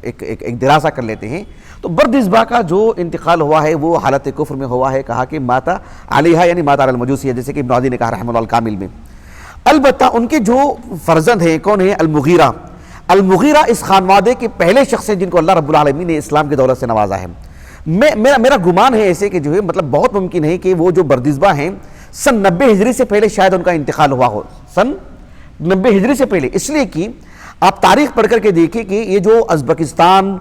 A: ایک دراسہ کر لیتے ہیں. تو بردزبہ کا جو انتقال ہوا ہے وہ حالت کفر میں ہوا ہے. کہا کہ ماتا علیہا یعنی ماتا علی المجوسیہ، جیسے کہ ابن عدی نے کہا رحمہ اللہ الکامل میں. البتہ ان کے جو فرزند ہیں کون ہیں؟ المغیرہ. المغیرہ اس خانوادے کے پہلے شخص ہیں جن کو اللہ رب العالمین نے اسلام کی دولت سے نوازا ہے۔ میرا گمان ہے ایسے کہ جو ہے مطلب بہت ممکن ہے کہ وہ جو بردزبہ ہیں سن 90 ہجری سے پہلے شاید ان کا انتقال ہوا ہو، سن 90 ہجری سے پہلے، اس لیے کہ آپ تاریخ پڑھ کر کے دیکھیں کہ یہ جو ازبکستان،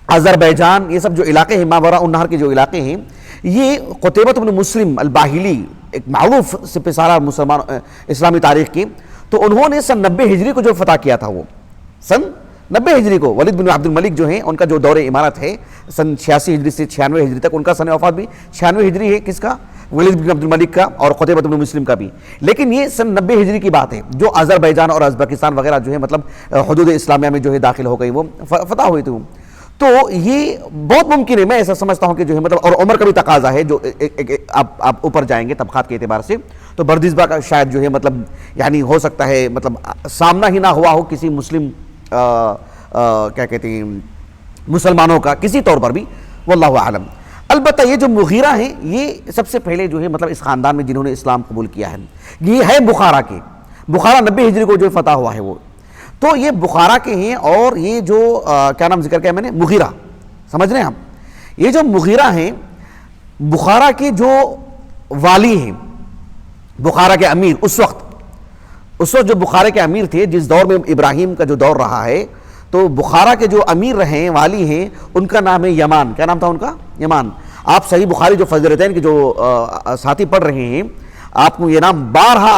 A: آذربائیجان، یہ سب جو علاقے ہیں ماوراء النہر کے جو علاقے ہیں، یہ قتیبہ بن مسلم الباہلی ایک معروف سپہ سالار مسلمان اسلامی تاریخ کی، تو انہوں نے سن 90 ہجری کو جو فتح کیا تھا، وہ سن 90 ہجری کو ولید بن عبد الملک جو ہیں ان کا جو دور امارت ہے سن 86 ہجری سے 96 ہجری تک، ان کا سن وفات بھی 96 ہجری ہے، کس کا؟ ولید بن عبد الملک کا اور قتیبہ بن مسلم کا بھی، لیکن یہ سن 90 ہجری کی بات ہے جو آذربائیجان اور ازبکستان وغیرہ جو ہے مطلب حدود اسلامیہ میں جو ہے داخل ہو گئی، وہ فتح ہوئی تھی۔ تو یہ بہت ممکن ہے، میں ایسا سمجھتا ہوں کہ جو ہے مطلب، اور عمر کا بھی تقاضا ہے، جو آپ اوپر جائیں گے طبقات کے اعتبار سے، تو بردزبہ کا شاید جو ہے مطلب یعنی ہو سکتا ہے مطلب سامنا ہی نہ ہوا ہو کسی مسلم کیا کہتے ہیں مسلمانوں کا کسی طور پر بھی، واللہ اعلم۔ البتہ یہ جو مغیرہ ہیں یہ سب سے پہلے جو ہے مطلب اس خاندان میں جنہوں نے اسلام قبول کیا ہے، یہ ہے بخارا کے، بخارا 90 ہجری کو جو فتح ہوا ہے وہ، تو یہ بخارا کے ہیں۔ اور یہ جو کیا نام ذکر کیا میں نے، مغیرہ، سمجھ رہے ہیں ہم، یہ جو مغیرہ ہیں بخارا کے جو والی ہیں، بخارا کے امیر، اس وقت جو بخارا کے امیر تھے، جس دور میں ابراہیم کا جو دور رہا ہے، تو بخارا کے جو امیر رہے والی ہیں ان کا نام ہے یمان۔ کیا نام تھا ان کا؟ یمان۔ آپ صحیح بخاری جو فضیلتین کے جو ساتھی پڑھ رہے ہیں، آپ کو یہ نام بارہا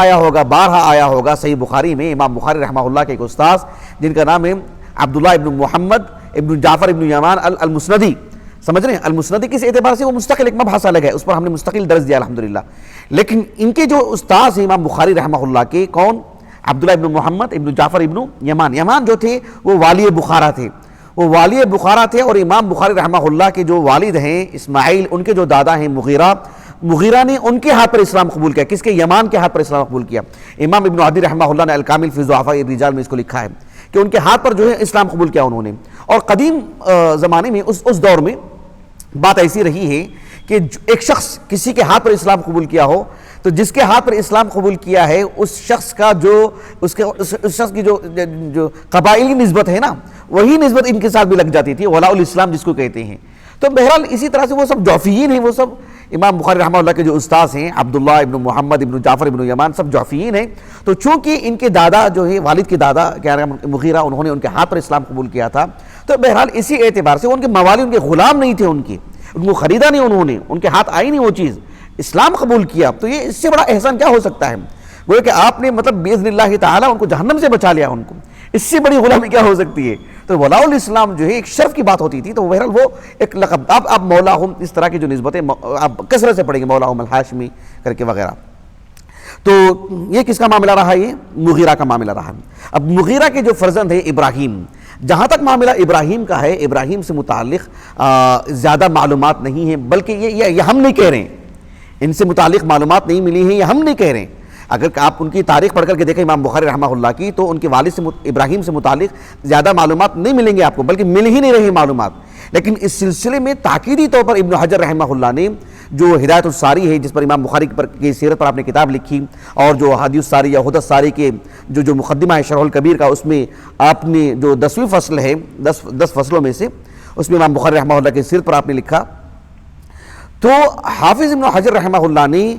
A: آیا ہوگا صحیح بخاری میں۔ امام بخاری رحمہ اللہ کے ایک استاذ جن کا نام ہے عبداللہ ابن محمد ابن جعفر ابن یمان المسندی، سمجھ رہے ہیں؟ المسندی کس اعتبار سے؟ وہ مستقل ایک مبحث الگ ہے، اس پر ہم نے مستقل درس دیا الحمدللہ، لیکن ان کے جو استاذ ہیں امام بخاری رحمہ اللہ کے، کون؟ عبداللہ ابن محمد ابن جعفر ابن یمان جو تھے وہ والی بخارا تھے، وہ والی بخارا تھے۔ اور امام بخاری رحمہ اللہ کے جو والد ہیں اسماعیل، ان کے جو دادا ہیں مغیرہ نے ان کے ہاتھ پر اسلام قبول کیا۔ کس کے؟ یمان کے ہاتھ پر اسلام قبول کیا۔ امام ابن عدی رحمہ اللہ نے الکامل فی ضعفاء الرجال میں اس کو لکھا ہے کہ ان کے ہاتھ پر جو ہے اسلام قبول کیا انہوں نے۔ اور قدیم زمانے میں اس دور میں بات ایسی رہی ہے کہ ایک شخص کسی کے ہاتھ پر اسلام قبول کیا ہو تو جس کے ہاتھ پر اسلام قبول کیا ہے اس شخص کا جو اس شخص کی جو قبائلی نسبت ہے نا، وہی نسبت ان کے ساتھ بھی لگ جاتی تھی، ولاء الاسلام جس کو کہتے ہیں۔ تو بہرحال اسی طرح سے وہ سب جعفیین ہیں، وہ سب امام بخاری رحمہ اللہ کے جو استاذ ہیں عبداللہ ابن محمد ابن جعفر ابن یمان سب جعفیین ہیں۔ تو چونکہ ان کے دادا جو ہے والد کے دادا کیا نام مغیرہ، انہوں نے ان کے ہاتھ پر اسلام قبول کیا تھا، تو بہرحال اسی اعتبار سے ان کے موالی، ان کے غلام نہیں تھے، ان کو خریدا نہیں انہوں نے، ان کے ہاتھ آئی نہیں وہ چیز، اسلام قبول کیا۔ تو یہ اس سے بڑا احسان کیا ہو سکتا ہے؟ وہ کہ آپ نے مطلب باذن اللہ تعالیٰ ان کو جہنم سے بچا لیا، ان کو اس سے بڑی غلامی کیا ہو سکتی ہے؟ تو ولاء الاسلام جو ہے ایک شرف کی بات ہوتی تھی، تو بہرحال وہ ایک لقب، اب مولا ہم اس طرح کی جو نسبتیں آپ کثرت سے پڑھیں گے، مولا ہم الہاشمی کر کے وغیرہ۔ تو یہ کس کا معاملہ رہا؟ یہ مغیرہ کا معاملہ رہا۔ اب مغیرہ کے جو فرزند ہیں ابراہیم، جہاں تک معاملہ ابراہیم کا ہے، ابراہیم سے متعلق زیادہ معلومات نہیں ہیں، بلکہ یہ ہم نہیں کہہ رہے ہیں، ان سے متعلق معلومات نہیں ملی ہیں، یہ ہم نہیں کہہ رہے ہیں۔ اگر آپ ان کی تاریخ پڑھ کر کے دیکھیں امام بخاری رحمہ اللہ کی، تو ان کے والد سے ابراہیم سے متعلق زیادہ معلومات نہیں ملیں گے آپ کو، بلکہ مل ہی نہیں رہی معلومات۔ لیکن اس سلسلے میں تاکیدی طور پر ابن حجر رحمہ اللہ نے جو ہدایت الساری ہے، جس پر امام بخاری کی سیرت پر آپ نے کتاب لکھی، اور جو حدیث الساری یا ہدی الساری کے جو مقدمہ ہے شرح الکبیر کا، اس میں آپ نے جو 10ویں فصل ہے، 10 فصلوں میں سے، اس میں امام بخاری رحمہ اللہ کی سیرت پر آپ نے لکھا۔ تو حافظ ابن حجر رحمہ اللہ نے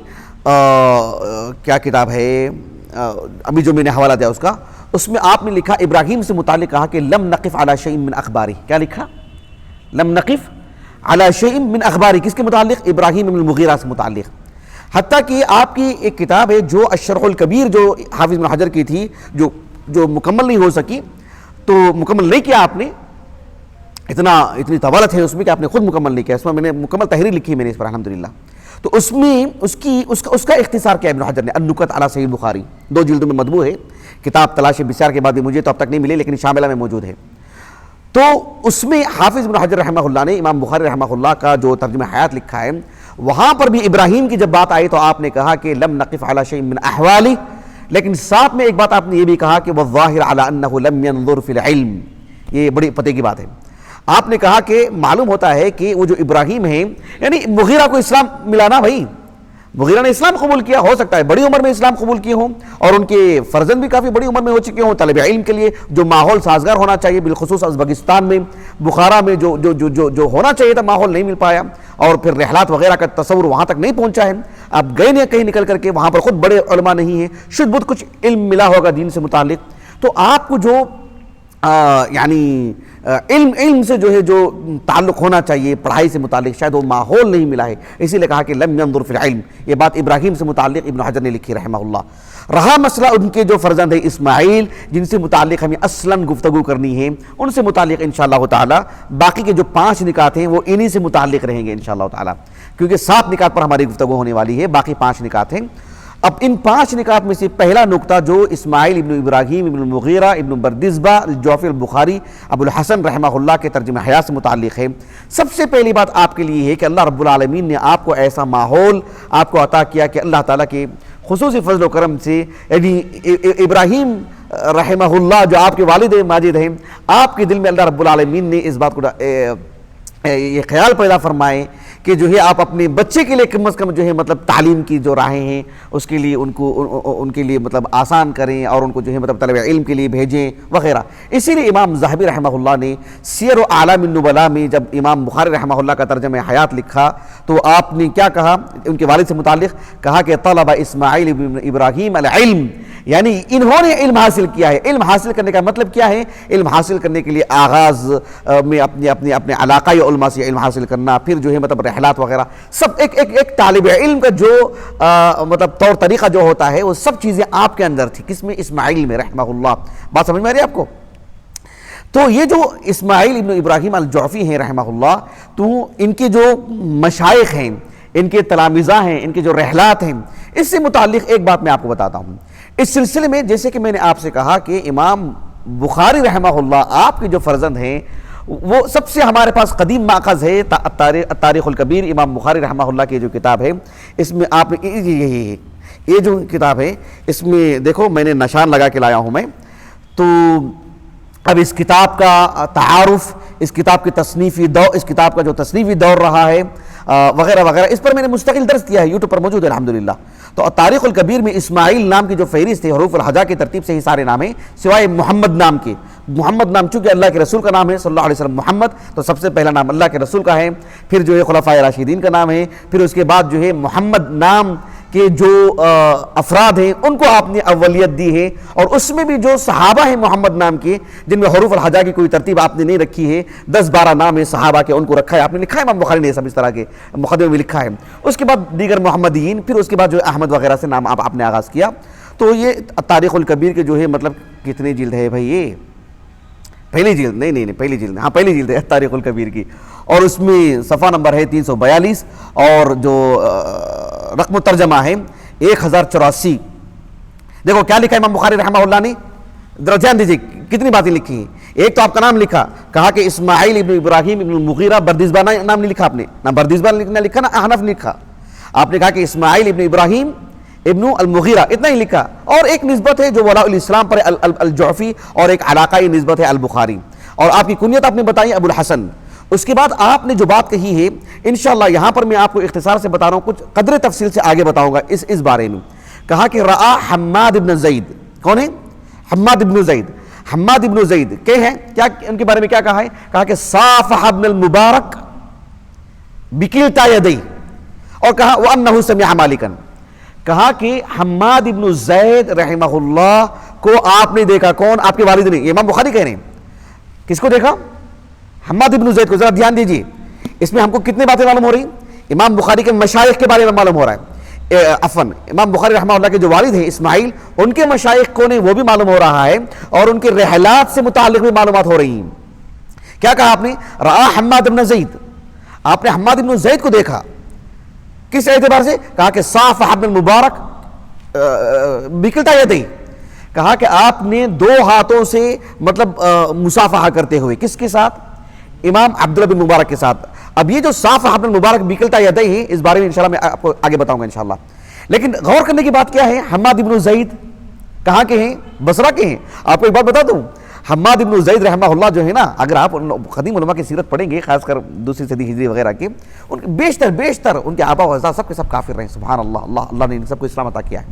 A: کیا کتاب ہے ابھی جو میں نے حوالہ دیا اس میں آپ نے لکھا ابراہیم سے متعلق کہا کہ لم نقف علی شیء من اخباری۔ کیا لکھا؟ لم نقف علی شیء من اخباری، کس کے متعلق؟ ابراہیم ابن المغیرہ سے متعلق۔ حتیٰ کہ آپ کی ایک کتاب ہے جو الشرح الکبیر جو حافظ ابن حجر کی تھی، جو مکمل نہیں ہو سکی، تو مکمل نہیں کیا آپ نے، اتنی طوالت ہے اس میں کہ آپ نے خود مکمل نہیں کیا، اس میں میں نے مکمل تحریر لکھی ہے میں نے اس پر الحمدللہ۔ تو اس میں اس کا اختصار کیا ابن حجر نے؟ النکت علی صحیح بخاری، 2 جلدوں میں مطبوع ہے، کتاب تلاش بسیار کے بعد بھی مجھے تو اب تک نہیں ملی، لیکن شاملہ میں موجود ہے۔ تو اس میں حافظ ابن حجر رحمہ اللہ نے امام بخاری رحمہ اللہ کا جو ترجمہ حیات لکھا ہے، وہاں پر بھی ابراہیم کی جب بات آئی تو آپ نے کہا کہ لم نقف علی شیء من احوالی، لیکن ساتھ میں ایک بات آپ نے یہ بھی کہا کہ والظاہر علی انہ لم ينظر فی العلم۔ یہ بڑی پتے کی بات ہے۔ آپ نے کہا کہ معلوم ہوتا ہے کہ وہ جو ابراہیم ہیں، یعنی مغیرہ کو اسلام ملانا، بھائی مغیرہ نے اسلام قبول کیا، ہو سکتا ہے بڑی عمر میں اسلام قبول کیے ہوں اور ان کے فرزند بھی کافی بڑی عمر میں ہو چکے ہوں. طالب علم کے لیے جو ماحول سازگار ہونا چاہیے، بالخصوص ازبکستان میں، بخارا میں جو ہونا چاہیے تھا، ماحول نہیں مل پایا، اور پھر رحلات وغیرہ کا تصور وہاں تک نہیں پہنچا ہے. آپ گئے نہیں کہیں نکل کر کے، وہاں پر خود بڑے علماء نہیں ہیں، شد بدھ کچھ علم ملا ہوگا دین سے متعلق، تو آپ کو جو یعنی علم سے جو ہے جو تعلق ہونا چاہیے، پڑھائی سے متعلق، شاید وہ ماحول نہیں ملا ہے. اسی لیے کہا کہ لم ينظر فی العلم. یہ بات ابراہیم سے متعلق ابن حجر نے لکھی رحمہ اللہ. رہا مسئلہ ان کے جو فرزند ہے اسماعیل، جن سے متعلق ہمیں اصلاً گفتگو کرنی ہے، ان سے متعلق انشاءاللہ تعالی باقی کے جو 5 نکات ہیں وہ انہی سے متعلق رہیں گے انشاءاللہ تعالی، کیونکہ 7 نکات پر ہماری گفتگو ہونے والی ہے، باقی 5 نکات ہیں. اب ان 5 نکات میں سے پہلا نکتہ جو اسماعیل ابن ابراہیم ابن المغیرہ ابن بردزبہ الجعفی البخاری ابو الحسن رحمہ اللہ کے ترجمہ حیات سے متعلق ہے. سب سے پہلی بات آپ کے لیے ہے کہ اللہ رب العالمین نے آپ کو ایسا ماحول آپ کو عطا کیا کہ اللہ تعالیٰ کے خصوصی فضل و کرم سے، یعنی ابراہیم رحمہ اللہ جو آپ کے والد ماجد ہیں، آپ کے دل میں اللہ رب العالمین نے اس بات کو یہ خیال پیدا فرمائے کہ جو ہے آپ اپنے بچے کے لیے کم از کم جو ہے مطلب تعلیم کی جو راہیں ہیں اس کے لیے ان کے لیے مطلب آسان کریں، اور ان کو جو ہے مطلب طلب علم کے لیے بھیجیں وغیرہ. اسی لیے امام ذہبی رحمہ اللہ نے سیر و اعلام النبلاء میں جب امام بخاری رحمہ اللہ کا ترجمہ حیات لکھا تو آپ نے کیا کہا ان کے والد سے متعلق؟ کہا کہ طلب اسماعیل ابن ابراہیم العلم، یعنی انہوں نے علم حاصل کیا ہے. علم حاصل کرنے کا مطلب کیا ہے؟ علم حاصل کرنے کے لیے آغاز میں اپنے علاقائی علماء سے علم حاصل کرنا، پھر جو ہے مطلب رحلات وغیرہ، سب ایک طالب علم کا جو مطلب طور طریقہ جو ہوتا ہے وہ سب چیزیں آپ کے اندر تھی. کس میں؟ اسماعیل میں رحمہ اللہ. بات سمجھ میں آ رہی ہے آپ کو؟ تو یہ جو اسماعیل ابن ابراہیم الجعفی ہیں رحمہ اللہ، تو ان کے جو مشائخ ہیں، ان کے تلامذہ ہیں، ان کے جو رحلات ہیں، اس سے متعلق ایک بات میں آپ کو بتاتا ہوں. اس سلسلے میں جیسے کہ میں نے آپ سے کہا کہ امام بخاری رحمہ اللہ آپ کے جو فرزند ہیں وہ سب سے ہمارے پاس قدیم ماخذ ہے تاریخ الکبیر. امام بخاری رحمہ اللہ کی جو کتاب ہے اس میں آپ نے یہ جو کتاب ہے اس میں دیکھو میں نے نشان لگا کے لایا ہوں میں. تو اب اس کتاب کا تعارف، اس کتاب کی تصنیفی دور، اس کتاب کا جو تصنیفی دور رہا ہے وغیرہ وغیرہ، اس پر میں نے مستقل درس کیا ہے، یوٹیوب پر موجود ہے الحمدللہ. تو تاریخ الکبیر میں اسماعیل نام کی جو فہرست ہے، حروف الہجا کی ترتیب سے ہی سارے نام ہیں سوائے محمد نام کے. محمد نام چونکہ اللہ کے رسول کا نام ہے صلی اللہ علیہ وسلم محمد، تو سب سے پہلا نام اللہ کے رسول کا ہے، پھر جو ہے خلفائے راشدین کا نام ہے، پھر اس کے بعد جو ہے محمد نام کے جو افراد ہیں ان کو آپ نے اولیت دی ہے، اور اس میں بھی جو صحابہ ہیں محمد نام کے جن میں حروف الہجا کی کوئی ترتیب آپ نے نہیں رکھی ہے، 10-12 نام ہے صحابہ کے، ان کو رکھا ہے آپ نے، لکھا ہے امام بخاری نے سب اس طرح کے مقدمے میں لکھا ہے. اس کے بعد دیگر محمدین، پھر اس کے بعد جو احمد وغیرہ سے نام آپ نے آغاز کیا. تو یہ تاریخ الکبیر کے جو ہے مطلب کتنی جلد ہے بھائی؟ یہ پہلی جلد نہیں پہلی جلد، ہاں پہلی جلد ہے تاریخ الکبیر کی، اور اس میں صفحہ نمبر ہے 342 اور جو رقم ترجمہ ہے 1084. دیکھو کیا لکھا ہے امام بخاری رحمہ اللہ نے، ذرا دھیان دیجیے کتنی باتیں لکھی ہیں. ایک تو آپ کا نام لکھا، کہا کہ اسماعیل ابن ابراہیم ابن المغیرہ بردزبہ، نام نہیں لکھا آپ نے، نہ بردزبہ لکھا نہ احنف لکھا، آپ نے کہا کہ اسماعیل ابن ابراہیم ابن المغیرہ، اتنا ہی لکھا. اور ایک نسبت ہے جو ولاء الاسلام پر الجعفی، اور ایک علاقائی نسبت ہے البخاری، اور آپ کی کنیت آپ نے بتائی ابو الحسن. اس کے بعد آپ نے جو بات کہی ہے انشاءاللہ یہاں پر میں آپ کو اختصار سے بتا رہا ہوں، کچھ قدر تفصیل سے آگے بتاؤں گا اس بارے میں. کہا کہ رآ حماد ابن زید. کون ہے؟ حماد ابن زید. حماد ابن زید کہ ہیں کیا، ان کے بارے میں کیا کہا ہے؟ کہا کہ صافح ابن المبارک بکلتا یدی، اور کہا وانہ سمع مالکا. کہا کہ حماد ابن زید رحمہ اللہ کو آپ نے دیکھا. کون؟ آپ کے والد نے. یہ امام بخاری کہہ رہے ہیں. کس کو دیکھا؟ حماد ابن زید کو. ذرا دھیان دیجیے اس میں ہم کو کتنے باتیں معلوم ہو رہی ہیں. امام بخاری کے مشائخ کے بارے میں معلوم ہو رہا ہے، عفواً امام بخاری رحمہ اللہ کے جو والد ہیں اسماعیل، ان کے مشائخ کون ہیں وہ بھی معلوم ہو رہا ہے، اور ان کے رحلات سے متعلق بھی معلومات ہو رہی ہیں. کیا کہا آپ نے؟ رآ حماد ابن زید. آپ نے حماد ابن زید کو دیکھا. کس اعتبار سے؟ کہا کہ صافح ابن المبارک بکلتا یدی. کہا کہ آپ نے 2 ہاتھوں سے مطلب مصافحہ کرتے ہوئے. کس کے ساتھ؟ امام عبداللہ بن مبارک کے ساتھ. اب یہ جو صافح ابن المبارک بکلتا یدی ہے اس بارے میں انشاءاللہ میں آپ کو آگے بتاؤں گا انشاءاللہ. لیکن غور کرنے کی بات کیا ہے، حماد ابن زید کہاں کے ہیں؟ بصرہ کے ہیں. آپ کو ایک بات بتا دوں، حماد ابن زید رحمہ اللہ جو ہے نا، اگر آپ قدیم علماء کی سیرت پڑھیں گے، خاص کر دوسری صدی ہجری وغیرہ کی، ان کے بیشتر ان کے آبا و اجداد سب کے سب کافر رہے. سبحان اللہ، اللہ نے ان سب کو اسلام عطا کیا ہے.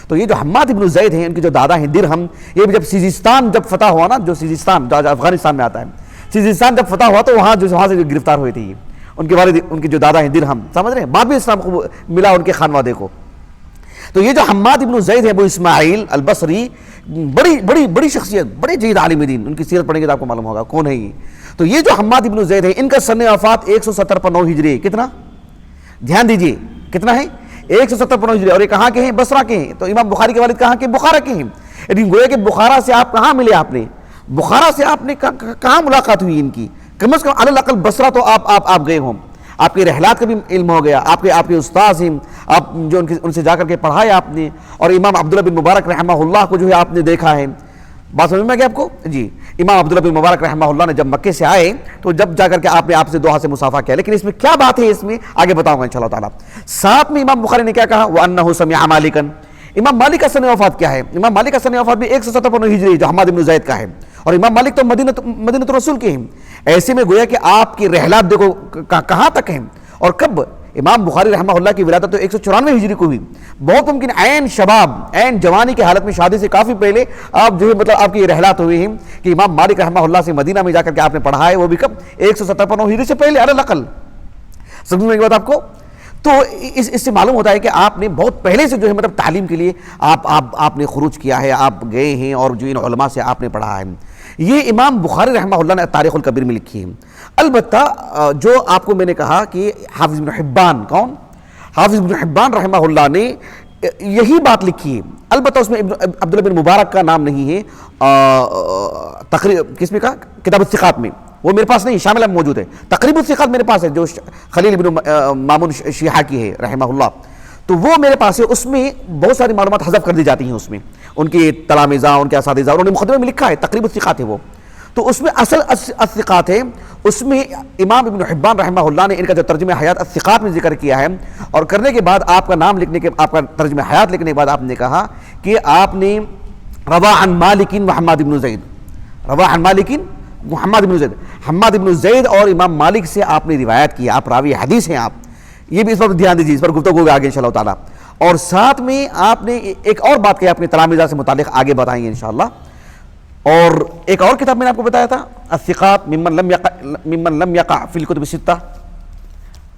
A: تو یہ جو حماد ابن زید ہیں، ان کے جو دادا ہیں درہم، یہ بھی جب سیزستان جب فتح ہوا نا، جو سیزستان جو افغانستان میں آتا ہے، سیزستان جب فتح ہوا تو وہاں سے جو گرفتار ہوئے تھے یہ ان کے والد، ان کے جو دادا ہیں درہم، سمجھ رہے ہیں، بعد میں اسلام کو ملا ان کے خانوادے کو. تو یہ جو حماد ابن زید ہے ابو اسماعیل البصری، بڑی شخصیت، بڑے جید عالم دین، ان کی سیرت پڑھیں گے تو آپ کو معلوم ہوگا کون ہے یہ. تو یہ جو حماد ابن زید ہے، ان کا سن وفات 170 پر 9 ہجری. کتنا؟ دھیان دیجئے کتنا ہے؟ 170 پر 9 ہجری. اور یہ کہاں کے ہیں؟ بصرہ کے ہیں. تو امام بخاری کے والد کہاں کے؟ بخارا کے ہیں. لیکن گویا کہ بخارا سے آپ کہاں ملے؟ آپ نے بخارا سے آپ نے کہاں ملاقات ہوئی ان کی؟ کم از کم علی الاقل بصرہ تو آپ گئے ہوں، آپ کے رحلات کا بھی علم ہو گیا، آپ کے استاذ ہیں، آپ جو ان سے جا کر کے پڑھایا آپ نے، اور امام عبداللہ بن مبارک رحمہ اللہ کو جو ہے آپ نے دیکھا ہے. بات سمجھ میں آ گیا آپ کو؟ جی. امام عبداللہ بن مبارک رحمہ اللہ نے جب مکے سے آئے تو جب جا کر کے آپ نے آپ سے دعا سے مصافحہ کیا. لیکن اس میں کیا بات ہے، اس میں آگے بتاؤں گا انشاءاللہ تعالیٰ. ساتھ میں امام بخاری نے کیا کہا؟ وَأَنَّهُ سَمِعَ مَالِكًا. امام مالک کا سن وفات کیا ہے؟ امام مالک کا سن وفات بھی 170 پر 9 ہجری جو حماد بن زید کا ہے. اور امام مالک تو مدینہ رسول کے ہیں. ایسے میں گویا کہ آپ کی رحلات دیکھو کہاں تک ہیں اور کب. امام بخاری رحمہ اللہ کی ولادت تو 194 ہجری کو ہوئی. بہت ممکن عین شباب، عین جوانی کی حالت میں، شادی سے کافی پہلے آپ جو ہے مطلب آپ کی یہ رحلات ہوئے ہیں کہ امام مالک رحمہ اللہ سے مدینہ میں جا کر کے آپ نے پڑھا ہے، وہ بھی کب؟ 170 پر 9 ہجری سے پہلے علی الاقل. سمجھ میں بات آپ کو؟ تو اس سے معلوم ہوتا ہے کہ آپ نے بہت پہلے سے جو ہے مطلب تعلیم کے لیے آپ نے خروج کیا ہے، آپ گئے ہیں اور جو ان علماء سے آپ نے پڑھا ہے. یہ امام بخاری رحمہ اللہ نے تاریخ الکبیر میں لکھی ہے. البتہ جو آپ کو میں نے کہا کہ حافظ ابن حبان، کون؟ حافظ ابن حبان رحمہ اللہ نے یہی بات لکھی ہے. البتہ اس میں عبداللہ بن مبارک کا نام نہیں ہے. کس میں کہا؟ کتاب الثقات میں. وہ میرے پاس نہیں، شامل موجود ہے. تقریب الثقات میرے پاس ہے جو خلیل ابن مامون شیحہ کی ہے رحمہ اللہ. تو وہ میرے پاس ہے. اس میں بہت ساری معلومات حذف کر دی جاتی ہیں. اس میں ان کے تلامذہ، ان کے اساتذہ، انہوں نے مقدمے میں لکھا ہے، تقریب الثقات ہے وہ. تو اس میں اصل الثقات ہے، اس میں امام ابن حبان رحمہ اللہ نے ان کا جو ترجمہ حیات الثقات میں ذکر کیا ہے. اور کرنے کے بعد آپ کا نام لکھنے کے، آپ کا ترجمہ حیات لکھنے کے بعد آپ نے کہا کہ آپ نے روا عن مالک محمد ابن زید، روا عن مالک محمد ابن زید، حماد ابن زید اور امام مالک سے آپ نے روایت کی. آپ راوی حدیث ہیں آپ. یہ بھی اس پر دھیان دیجیے، اس پر گفتگو ہوگی آگے انشاءاللہ تعالیٰ. اور ساتھ میں آپ نے ایک اور بات کہی اپنے تلامذہ سے متعلق، آگے بتائیں گے انشاءاللہ. اور ایک اور کتاب میں نے آپ کو بتایا تھا، الثقات ممن لم یقع فی الکتب الستہ.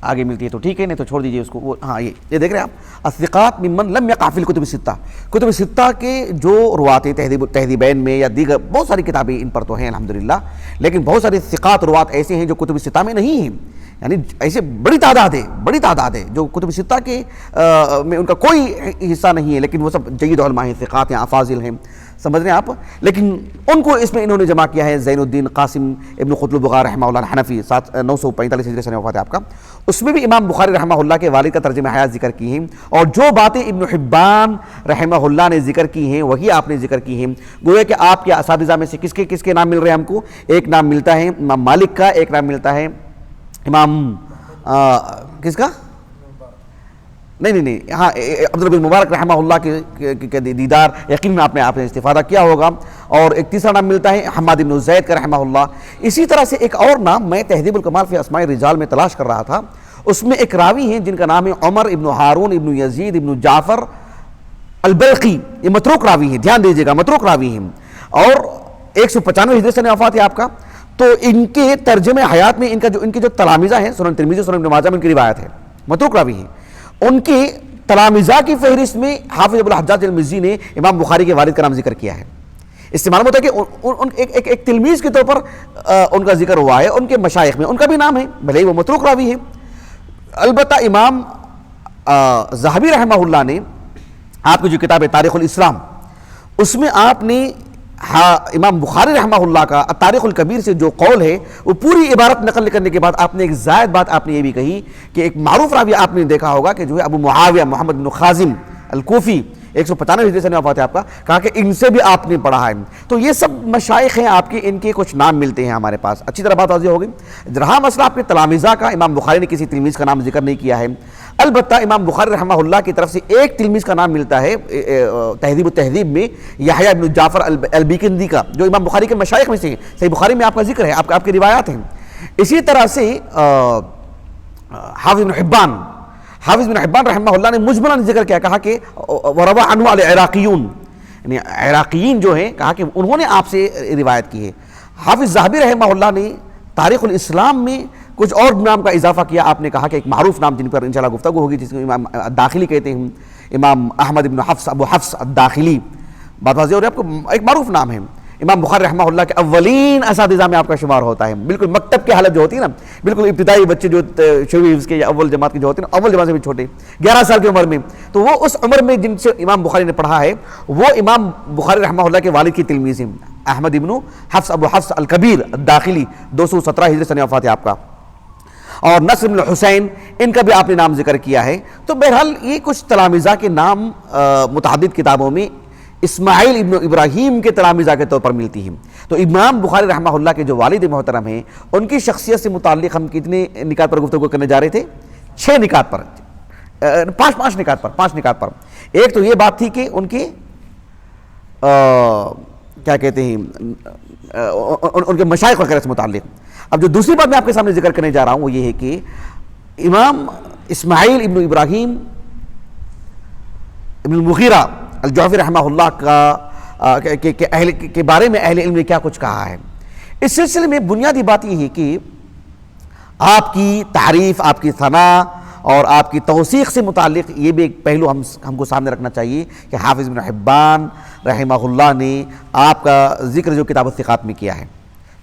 A: آگے ملتی ہے تو ٹھیک ہے، نہیں تو چھوڑ دیجئے اس کو. ہاں یہ دیکھ رہے ہیں آپ، الثقات ممن لم یقع فی الکتب الستہ. کتب ستہ کے جو روات ہیں، تہذیبین میں یا دیگر بہت ساری کتابیں ان پر تو ہیں الحمدللہ، لیکن بہت ساری ثقات روات ایسے ہیں جو کتب ستہ میں نہیں ہیں. یعنی ایسے بڑی تعداد ہے جو کتب ستہ کے میں ان کا کوئی حصہ نہیں ہے، لیکن وہ سب جید علماء ہیں، ثقات ہیں، افاضل ہیں. سمجھ رہے ہیں آپ؟ لیکن ان کو اس میں انہوں نے جمع کیا ہے. زین الدین قاسم ابن قطب بغار رحمہ اللہ الحنفی 945 ہجری سے وفات ہے آپ کا. اس میں بھی امام بخاری رحمہ اللہ کے والد کا ترجمہ حیات ذکر کی ہیں، اور جو باتیں ابن حبان رحمہ اللہ نے ذکر کی ہیں وہی آپ نے ذکر کی ہیں. گویا کہ آپ کے اساتذہ میں سے کس کے نام مل رہے ہیں ہم کو؟ ایک نام ملتا ہے امام مالک کا، ایک نام ملتا ہے امام کس کا؟ نہیں، ہاں عبداللہ بن مبارک رحمہ اللہ کے دیدار یقین میں آپ نے استفادہ کیا ہوگا. اور ایک تیسرا نام ملتا ہے حماد بن زید کا رحمہ اللہ. اسی طرح سے ایک اور نام میں تہذیب الکمال فی اسماء الرجال میں تلاش کر رہا تھا. اس میں ایک راوی ہیں جن کا نام ہے عمر ابن ہارون ابن یزید ابن جعفر البلخی. یہ متروک راوی ہیں، دھیان دیجیے گا، متروک راوی ہیں. اور 195 ہجری سے وفات ہے آپ کا. تو ان کے ترجمہ حیات میں ان کے جو تلامذہ ہیں، سنن ترمذی، سنن ابن ماجہ میں ان کی روایت ہے، متروک راوی ہیں. ان کے تلامذہ کی فہرست میں حافظ ابو الحجاج المزی نے امام بخاری کے والد کا نام ذکر کیا ہے. اس سے معلوم ہوتا ہے کہ ایک تلمیذ کے طور پر ان کا ذکر ہوا ہے. ان کے مشائخ میں ان کا بھی نام ہے، بھلے ہی وہ متروک راوی ہیں. البتہ امام ذہبی رحمہ اللہ نے آپ کی جو کتاب ہے تاریخ الاسلام، اس میں آپ نے امام بخاری رحمہ اللہ کا تاریخ الکبیر سے جو قول ہے وہ پوری عبارت نقل کرنے کے بعد آپ نے ایک زائد بات آپ نے یہ بھی کہی کہ ایک معروف راوی آپ نے دیکھا ہوگا کہ جو ہے ابو معاویہ محمد بن خازم الکوفی 195 ہجری سے وفات ہے آپ کا، کہا کہ ان سے بھی آپ نے پڑھا ہے. تو یہ سب مشائخ ہیں آپ کے، ان کے کچھ نام ملتے ہیں ہمارے پاس. اچھی طرح بات واضح ہو گئی. رہا مسئلہ آپ کے تلامذہ کا، امام بخاری نے کسی تلمیذ کا نام ذکر نہیں کیا ہے. البتہ امام بخاری رحمہ اللہ کی طرف سے ایک تلمیذ کا نام ملتا ہے تہذیب و تہذیب میں، یحییٰ ابن جعفر البیکندی کا، جو امام بخاری کے مشائخ میں سے صحیح بخاری میں آپ کا ذکر ہے، آپ کی روایات ہیں۔ اسی طرح سے حافظ بن حبان رحمہ اللہ نے مجملاً ذکر کیا، کہا کہ وروى عنہ العراقیون، یعنی عراقیین جو ہیں، کہا کہ انہوں نے آپ سے روایت کی ہے۔ حافظ ذہبی رحمہ اللہ نے تاریخ الاسلام میں کچھ اور نام کا اضافہ کیا، آپ نے کہا کہ ایک معروف نام جن پر انشاءاللہ گفتگو ہوگی، جس کو امام داخلی کہتے ہیں، امام احمد بن حفص ابو حفص الداخلی، بات واضح ہو رہی ہے آپ کو، ایک معروف نام ہے۔ امام بخاری رحمہ اللہ کے اولین اساتذہ میں آپ کا شمار ہوتا ہے، بالکل مکتب کی حالت جو ہوتی ہے نا، بالکل ابتدائی بچے جو شروع حفظ کے یا اول جماعت کے جو ہوتے ہیں، اول جماعت سے بھی چھوٹے 11 سال کی عمر میں، تو وہ اس عمر میں جن سے امام بخاری نے پڑھا ہے، وہ امام بخاری رحمہ اللہ کے والد کی تلمیذ ہیں، احمد ابن حفص ابو حفص الکبیر الداخلی، 217 ہجری سنہ وفات ہے آپ کا، اور نصر بن حسین، ان کا بھی آپ نے نام ذکر کیا ہے۔ تو بہرحال یہ کچھ تلامذہ کے نام متعدد کتابوں میں اسماعیل ابن ابراہیم کے تلامذہ کے طور پر ملتی ہیں۔ تو امام بخاری رحمہ اللہ کے جو والد محترم ہیں، ان کی شخصیت سے متعلق ہم کتنے نکات پر گفتگو کرنے جا رہے تھے؟ 6 نکات پر، 5 نکات پر۔ ایک تو یہ بات تھی کہ ان کے کیا کہتے ہیں، ان کے مشائخ وغیرہ سے متعلق۔ اب جو دوسری بات میں آپ کے سامنے ذکر کرنے جا رہا ہوں وہ یہ ہے کہ امام اسماعیل ابن ابراہیم ابن المغیرہ الجعفی رحمہ اللہ کے بارے میں اہل علم نے کیا کچھ کہا ہے۔ اس سلسلے میں بنیادی بات یہ ہے کہ آپ کی تعریف، آپ کی ثنا اور آپ کی توثیق سے متعلق یہ بھی ایک پہلو ہم کو سامنے رکھنا چاہیے کہ حافظ بن حبان رحمہ اللہ نے آپ کا ذکر جو کتاب الثقات میں کیا ہے،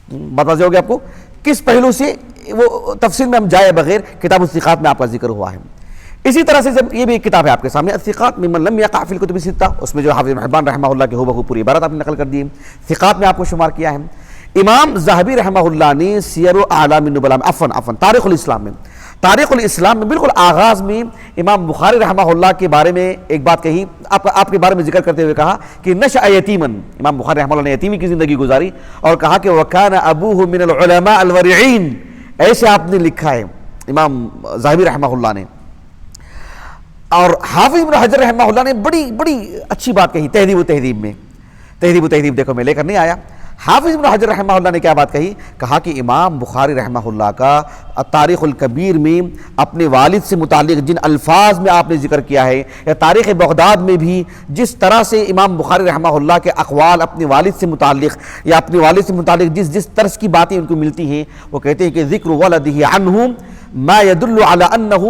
A: بتا دیا ہوگا آپ کو کس پہلو سے، وہ تفصیل میں ہم جائے بغیر کتاب الثقات میں آپ کا ذکر ہوا ہے۔ اسی طرح سے جب یہ بھی ایک کتاب ہے آپ کے سامنے الثقات ممن لم یقع فی الکتب الستہ، اس میں جو حافظ بن حبان رحمہ اللہ کے ہو بہو پوری عبارت آپ نے نقل کر دی، ثقات میں آپ کو شمار کیا ہے۔ امام ذہبی رحمہ اللہ نے سیر اعلام النبلاء میں عفواً تاریخ الاسلام میں بالکل آغاز میں امام بخاری رحمہ اللہ کے بارے میں ایک بات کہی، آپ کے بارے میں ذکر کرتے ہوئے کہا کہ نشأ یتیماً، امام بخاری رحمہ اللہ نے یتیمی کی زندگی گزاری، اور کہا کہ وَكَانَ أَبُوهُ مِنَ الْعُلَمَاءِ الْوَرِعِينَ، ایسے آپ نے لکھا ہے امام ذہبی رحمہ اللہ نے۔ اور حافظ ابن حجر رحمہ اللہ نے بڑی اچھی بات کہی تہذیب و تہذیب دیکھو میں لے کر نہیں آیا، حافظ ابن حجر رحمہ اللہ نے کیا بات کہی، کہا کہ امام بخاری رحمہ اللہ کا تاریخ الکبیر میں اپنے والد سے متعلق جن الفاظ میں آپ نے ذکر کیا ہے، یا تاریخ بغداد میں بھی جس طرح سے امام بخاری رحمہ اللہ کے اقوال اپنے والد سے متعلق یا اپنے والد سے متعلق جس طرز کی باتیں ان کو ملتی ہیں، وہ کہتے ہیں کہ ذکر ولدہ عنہ ما يدل على انه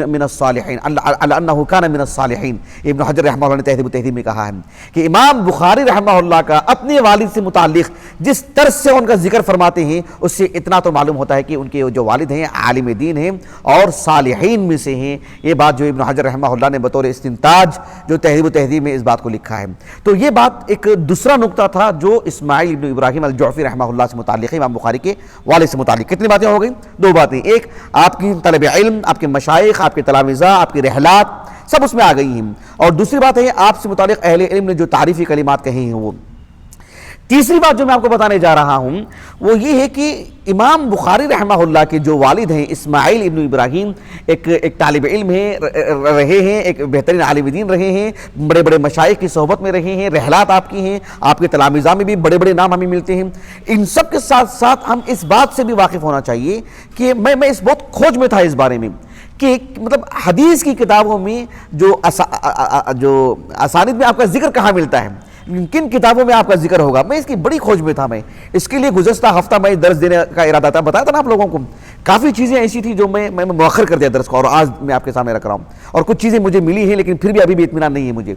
A: من الصالحین، على انه كان من الصالحین۔ ابن حجر رحمہ اللہ نے تہذیب و تہذیب میں کہا ہے کہ امام بخاری رحمہ اللہ کا اپنے والد سے متعلق جس طرز سے ان کا ذکر فرماتے ہیں، اس سے اتنا تو معلوم ہوتا ہے کہ ان کے جو والد ہیں عالم دین ہیں اور صالحین میں سے ہیں۔ یہ بات جو ابن حجر رحمہ اللہ نے بطور استنتاج جو تہذیب و تہذیب میں اس بات کو لکھا ہے۔ تو یہ بات ایک دوسرا نقطہ تھا جو اسماعیل ابن ابراہیم الجعفی رحمہ اللہ سے متعلق ہے، امام بخاری کے والد سے متعلق۔ کتنی باتیں ہو گئیں؟ 2 باتیں، ایک آپ کی طلب علم، آپ کے مشائخ، آپ کے تلامذہ، آپ کی رحلات سب اس میں آ گئی ہیں، اور دوسری بات ہے آپ سے متعلق اہل علم نے جو تعریفی کلمات کہے ہیں وہ۔ تیسری بات جو میں آپ کو بتانے جا رہا ہوں وہ یہ ہے کہ امام بخاری رحمہ اللہ کے جو والد ہیں اسماعیل ابن ابراہیم ایک طالب علم رہے ہیں، ایک بہترین عالم دین رہے ہیں، بڑے بڑے مشائخ کی صحبت میں رہے ہیں، رحلات آپ کی ہیں، آپ کے تلامذہ میں بھی بڑے بڑے نام ہمیں ملتے ہیں۔ ان سب کے ساتھ ساتھ ہم اس بات سے بھی واقف ہونا چاہیے کہ میں اس بہت کھوج میں تھا اس بارے میں کہ مطلب حدیث کی کتابوں میں جو اسانید میں آپ کا ذکر کہاں ملتا ہے، کن کتابوں میں آپ کا ذکر ہوگا، میں اس کی بڑی کھوج میں تھا۔ میں اس کے لیے گزشتہ ہفتہ میں درس دینے کا ارادہ تھا، بتایا تھا نا آپ لوگوں کو، کافی چیزیں ایسی تھیں جو میں مؤخر کر دیا درس کو، اور آج میں آپ کے سامنے رکھ رہا ہوں، اور کچھ چیزیں مجھے ملی ہیں لیکن پھر بھی ابھی بھی اطمینان نہیں ہے مجھے۔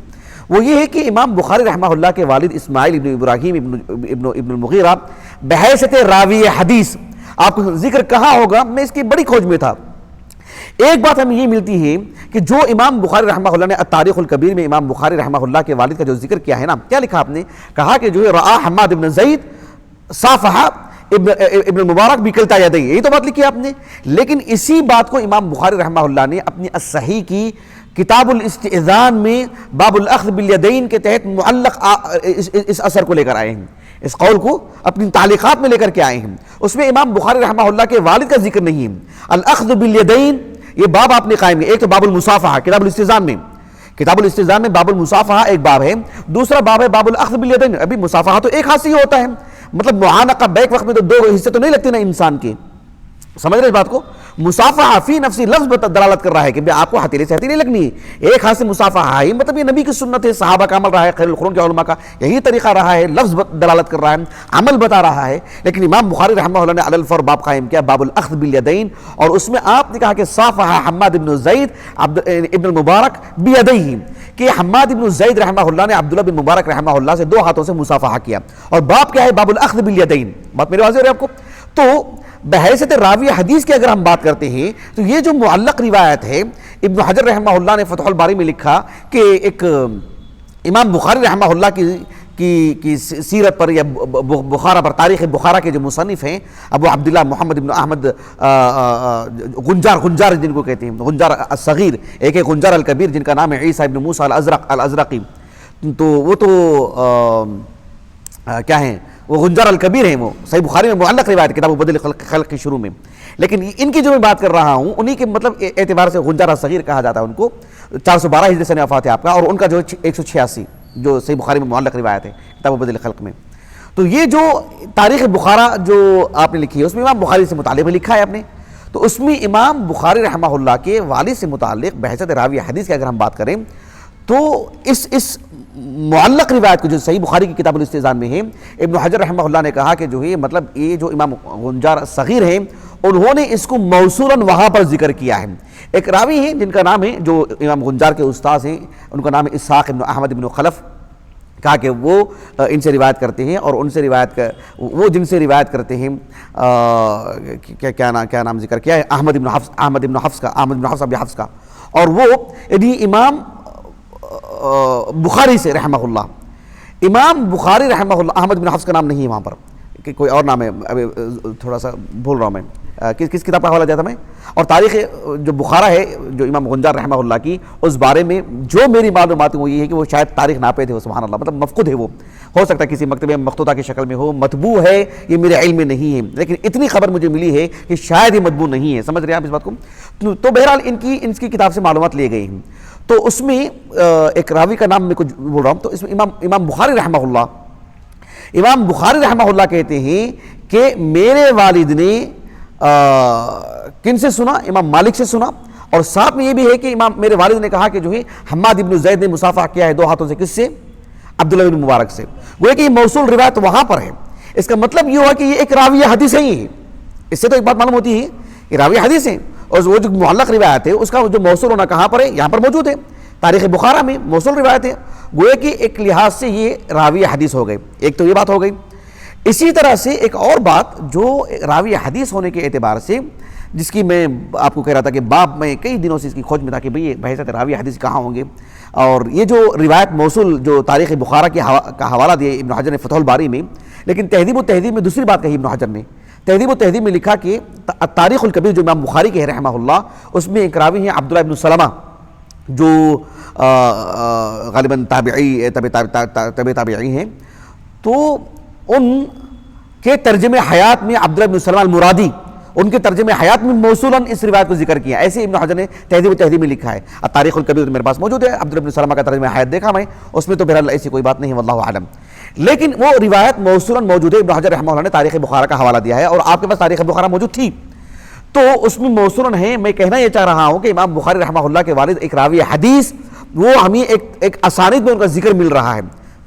A: وہ یہ ہے کہ امام بخاری رحمہ اللہ کے والد اسماعیل ابن ابراہیم ابن المغیرہ بحیثیت راوی حدیث آپ کو ذکر کہاں ہوگا، میں اس کی بڑی کھوج میں تھا۔ ایک بات ہمیں یہ ملتی ہے کہ جو امام بخاری رحمہ اللہ نے التاریخ الکبیر میں امام بخاری رحمہ اللہ کے والد کا جو ذکر کیا ہے نا، کیا لکھا آپ نے، کہا کہ جو ہے رآ حماد بن زید صافحہ ابن المبارک بکلتا یدیہ، یہی تو بات لکھی آپ نے۔ لیکن اسی بات کو امام بخاری رحمہ اللہ نے اپنی الصحیح کی کتاب الاستئذان میں باب الاخذ بالیدین کے تحت معلق اس اثر کو لے کر آئے ہیں، اس قول کو اپنی تعلیقات میں لے کر کے آئے ہیں۔ اس میں امام بخاری رحمہ اللہ کے والد کا ذکر نہیں ہے۔ الاخذ بالیدین یہ باب آپ نے قائم کیا. ایک تو باب المصافحہ کتاب الاستئذان میں، کتاب الاستئذان میں باب المصافحہ ایک باب ہے، دوسرا باب ہے باب الاخذ بالیدین. ابھی مصافحہ تو ایک ہاتھ سے ہی ہوتا ہے، مطلب معانقہ بیک وقت میں تو دو حصے تو نہیں لگتے نا انسان کے. سمجھ رہے اس بات کو؟ مصافحہ فی نفسی لفظ دلالت کر رہا ہے کہ آپ کو ہتھیلی سے ہتھیلی لگنی ہے، ایک ہاتھ سے مصافحہ ہے، مطلب یہ نبی کی سنت ہے، صحابہ کا عمل رہا ہے، خیر القرون کے علماء کا یہی طریقہ رہا ہے، لفظ دلالت کر رہا ہے، عمل بتا رہا ہے. لیکن امام بخاری رحمہ اللہ نے علی الفور باب قائم کیا، باب الاخذ بالیدین، اور اس میں آپ نے کہا کہ صافحہ حماد بن زید ابن المبارک بیدیہ، کہ حماد بن زید رحمہ اللہ نے عبداللہ بن مبارک رحمہ اللہ سے دو ہاتھوں سے مصافحہ کیا. اور باب کیا ہے؟ باب الاخذ بالیدین. بات میرے واضح ہو رہی ہے آپ کو؟ تو بحیثیت راوی حدیث کی اگر ہم بات کرتے ہیں تو یہ جو معلق روایت ہے، ابن حجر رحمہ اللہ نے فتح الباری میں لکھا کہ ایک امام بخاری رحمہ اللہ کی سیرت پر یا بخارا پر، تاریخ بخارا کے جو مصنف ہیں ابو عبداللہ محمد بن احمد غنجار جن کو کہتے ہیں، غنجار الصغیر، ایک ہے غنجار الکبیر جن کا نام ہے عیسیٰ ابن موسیٰ الازرقی. تو وہ تو کیا ہیں، وہ غنجار الکبیر ہیں، وہ صحیح بخاری میں معلق روایت کتاب بدل خلق کی شروع میں. لیکن ان کی جو میں بات کر رہا ہوں انہی کے مطلب اعتبار سے غنجار الصغیر کہا جاتا ہے ان کو. 412 ہجری سنہ وفات ہے آپ کا، اور ان کا جو 186 جو صحیح بخاری میں معلق روایت ہے کتاب بدل خلق میں. تو یہ جو تاریخ بخارا جو آپ نے لکھی ہے اس میں امام بخاری سے متعلق لکھا ہے آپ نے. تو اس میں امام بخاری رحمہ اللہ کے والد سے متعلق بحیثیت راوی حدیث کی اگر ہم بات کریں تو اس معلق روایت کو جو صحیح بخاری کی کتاب الاستئذان میں ہے، ابن حجر رحمہ اللہ نے کہا کہ جو ہے مطلب یہ جو امام غنجار صغیر ہیں انہوں نے اس کو موصولاً وہاں پر ذکر کیا ہے. ایک راوی ہیں جن کا نام ہے، جو امام غنجار کے استاذ ہیں، ان کا نام ہے اسحاق ابن احمد ابن خلف، کہا کہ وہ ان سے روایت کرتے ہیں، اور ان سے وہ جن سے روایت کرتے ہیں کیا نام ذکر کیا ہے، احمد بن حفص ابی حفص کا. اور وہ یعنی امام بخاری سے رحمہ اللہ، امام بخاری رحمہ اللہ، احمد بن حفص کا نام نہیں ہے وہاں پر، کہ کوئی اور نام ہے، ابھی تھوڑا سا بھول رہا ہوں میں، کس کتاب کا حوالہ دیا تھا میں. اور تاریخ جو بخارا ہے جو امام غنجار رحمہ اللہ کی، اس بارے میں جو میری معلومات وہ یہ ہے کہ وہ شاید تاریخ ناپید ہے، سبحان اللہ، مطلب مفقود ہے. وہ ہو سکتا ہے کسی مکتبے میں مخطوطہ کی شکل میں ہو، مطبوع ہے یہ میرے علم میں نہیں ہے، لیکن اتنی خبر مجھے ملی ہے کہ شاید یہ مطبوع نہیں ہے. سمجھ رہے ہیں آپ اس بات کو؟ تو بہرحال ان کی کتاب سے معلومات لیے گئی ہیں. تو اس میں ایک راوی کا نام میں کچھ بول رہا ہوں. تو اس میں امام بخاری رحمہ اللہ کہتے ہیں کہ میرے والد نے کن سے سنا؟ امام مالک سے سنا. اور ساتھ میں یہ بھی ہے کہ میرے والد نے کہا کہ جو ہے حماد ابن زید نے مصافحہ کیا ہے دو ہاتھوں سے، کس سے؟ عبداللہ بن مبارک سے. وہ ہے کہ یہ موصول روایت وہاں پر ہے. اس کا مطلب یہ ہوا کہ یہ ایک راوی حدیث ہے. اس سے تو ایک بات معلوم ہوتی ہے کہ راوی حدیث ہے، اور وہ جو معلق روایت ہے اس کا جو موصول ہونا کہاں پر ہے؟ یہاں پر موجود ہے، تاریخ بخارا میں موصول روایت ہے. گویا کہ ایک لحاظ سے یہ راوی حدیث ہو گئے. ایک تو یہ بات ہو گئی. اسی طرح سے ایک اور بات جو راوی حدیث ہونے کے اعتبار سے، جس کی میں آپ کو کہہ رہا تھا کہ باب میں کئی دنوں سے اس کی کھوج میں تھا کہ بھئی بحیثیت راوی حدیث کہاں ہوں گے. اور یہ جو روایت موصول جو تاریخ بخارا کا حوالہ دیا ابن حجر نے فتح الباری میں، لیکن تہذیب و تہذیب میں دوسری بات کہی ابن حجر نے. تہذیب و تہذیب میں لکھا کہ تاریخ الکبیر جو امام بخاری کے ہے رحمہ اللہ، اس میں ایک راوی ہیں عبداللہ ابن سلمہ جو غالباً تابعی ہیں. تو ان کے ترجمہ حیات میں عبداللہ ابن سلمہ المرادی، ان کے ترجمہ حیات میں موصولاً اس روایت کو ذکر کیا. ایسے ابن حجر نے تہذیب و تہذیب میں لکھا ہے. تاریخ الکبیر میرے پاس موجود ہے، عبداللہ ابن سلمہ کا ترجمہ حیات دیکھا میں، اس میں تو بہرحال ایسی کوئی بات نہیں ہے، واللہ اعلم. لیکن وہ روایت موصولاً موجود ہے. ابن حجر رحمہ اللہ نے تاریخ بخارا کا حوالہ دیا ہے، اور آپ کے پاس تاریخ بخارا موجود تھی تو اس میں موصولاً ہے. میں کہنا یہ چاہ رہا ہوں کہ امام بخاری رحمہ اللہ کے والد ایک راوی حدیث، وہ ہمیں ایک اسانید میں ان کا ذکر مل رہا ہے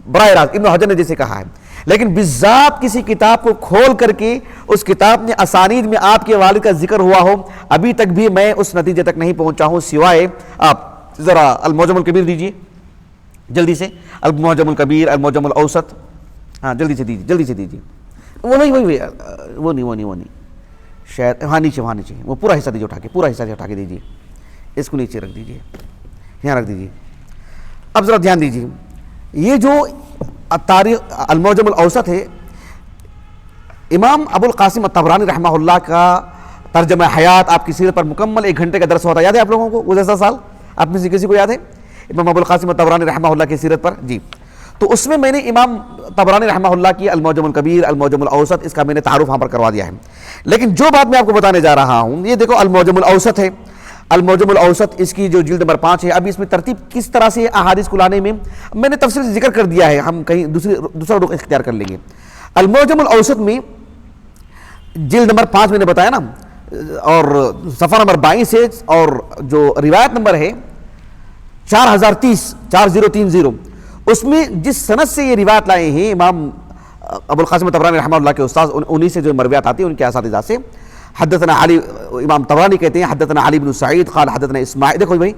A: براہ راست، ابن حجر نے جیسے کہا ہے. لیکن بالذات کسی کتاب کو کھول کر کے اس کتاب میں اسانید میں آپ کے والد کا ذکر ہوا ہو، ابھی تک بھی میں اس نتیجے تک نہیں پہنچا ہوں، سوائے آپ ذرا المعجم الکبیر دیجئے جلدی سے، المعجم الکبیر، المعجم الاوسط، ہاں جلدی سے دیجئے. وہ نہیں شاید، ہاں نیچے وہ پورا حصہ دیجیے اٹھا کے دیجیے، اس کو نیچے رکھ دیجیے، یہاں رکھ دیجیے. اب ذرا دھیان دیجیے، یہ جو تاریخ المعجم الاوسط ہے، امام ابو القاسم الطبرانی رحمہ اللہ کا ترجمہ حیات آپ کی سیرت پر مکمل 1 گھنٹے کا درس ہوتا ہے. یاد ہے آپ لوگوں کو گزشتہ سال؟ آپ میں سے کسی کو یاد ہے امام ابو القاسم الطبرانی رحمہ اللہ کی سیرت پر؟ جی. تو اس میں نے امام طبرانی رحمہ اللہ کی المعجم الکبیر، المعجم الاوسط، اس کا میں نے تعارف وہاں پر کروا دیا ہے. لیکن جو بات میں آپ کو بتانے جا رہا ہوں، یہ دیکھو المعجم الاوسط ہے. المعجم الاوسط اس کی جو جلد نمبر 5 ہے. اب اس میں ترتیب کس طرح سے احادیث کو لانے میں نے تفصیل سے ذکر کر دیا ہے, ہم کہیں دوسرا رخ اختیار کر لیں گے. المعجم الاوسط میں جلد نمبر 5 میں نے بتایا نا, اور صفحہ نمبر 22 ہے, اور جو روایت نمبر ہے 4030 اس میں جس سند سے یہ روایت لائے ہیں امام ابو القاسم طبرانی رحمہ اللہ کے استاذ, انہی سے جو مرویات آتی ہیں ان کے اساتذہ سے. حدثنا علی, امام طبرانی کہتے ہیں حدثنا علی بن سعید قال حدثنا اسماعیل. دیکھو بھائی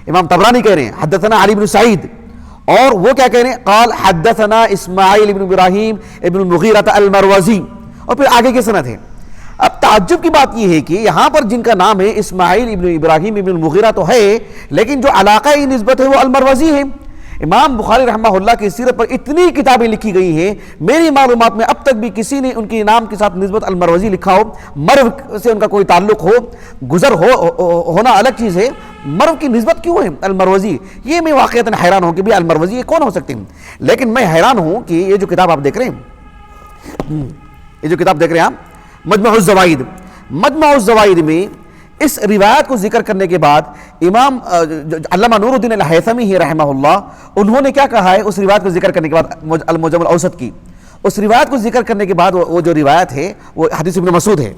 A: امام طبرانی کہہ رہے ہیں حدثنا علی بن سعید, اور وہ کیا کہہ رہے ہیں قال حدثنا اسماعیل ابن ابراہیم ابن المغیرہ المروزی, اور پھر آگے کی سند ہے. اب تعجب کی بات یہ ہے کہ یہاں پر جن کا نام ہے اسماعیل ابن ابراہیم ابن المغیرہ تو ہے, لیکن جو علاقہ نسبت ہے وہ المروزی ہے. امام بخاری رحمہ اللہ کی سیرت پر اتنی کتابیں لکھی گئی ہیں, میری معلومات میں اب تک بھی کسی نے ان کے نام کے ساتھ نسبت المروزی لکھا ہو, مرو سے ان کا کوئی تعلق ہو, گزر ہونا الگ چیز ہے, مرو کی نسبت کیوں ہے المروزی, یہ میں واقعتاً حیران ہوں کہ بھی المروزی یہ کون ہو سکتے ہیں. لیکن میں حیران ہوں کہ یہ جو کتاب آپ دیکھ رہے ہیں, آپ مجمع الزوائد, مجمع الزوائد میں اس روایت کو ذکر کرنے کے بعد امام علامہ نور الدین الہیثمی رحمہ اللہ, انہوں نے کیا کہا ہے اس روایت کو ذکر کرنے کے بعد, المعجم الاوسط کی اس روایت کو ذکر کرنے کے بعد, وہ جو روایت ہے وہ حدیث ابن مسعود ہے,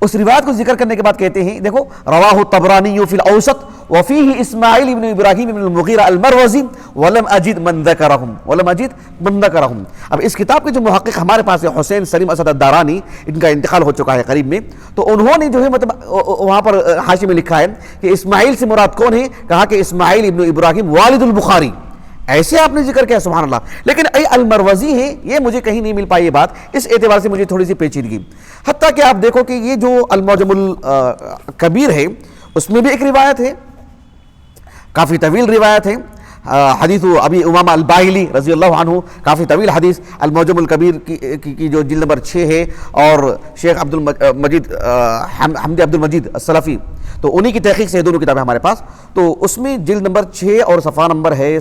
A: اس روایت کو ذکر کرنے کے بعد کہتے ہیں دیکھو رواہ الطبرانی فی الاوسط وفیہ اسماعیل ابن ابراہیم ابن المغیرہ المروزی ولم اجد من ذکرہم. اب اس کتاب کے جو محقق ہمارے پاس ہے حسین سلیم اسد الدارانی, ان کا انتقال ہو چکا ہے قریب میں, تو انہوں نے جو ہے مطلب وہاں پر حاشیے میں لکھا ہے کہ اسماعیل سے مراد کون ہے, کہا کہ اسماعیل ابن ابراہیم والد البخاری, ایسے آپ نے ذکر کیا سبحان اللہ. لیکن المروزی ہے, یہ مجھے کہیں نہیں مل پائی یہ بات, اس اعتبار سے مجھے تھوڑی سی پیچیدگی. حتیٰ کہ آپ دیکھو کہ یہ جو المعجم الکبیر ہے اس میں بھی ایک روایت ہے, کافی طویل روایت ہے, حدیث ابی امامہ الباہلی رضی اللہ عنہ, کافی طویل حدیث. المعجم الکبیر کی جو جلد نمبر 6 ہے, اور شیخ حمدی عبد المجید السلفی, تو انہی کی تحقیق سے دونوں کتابیں ہمارے پاس, تو اس میں جلد نمبر 6 اور صفحہ نمبر ہے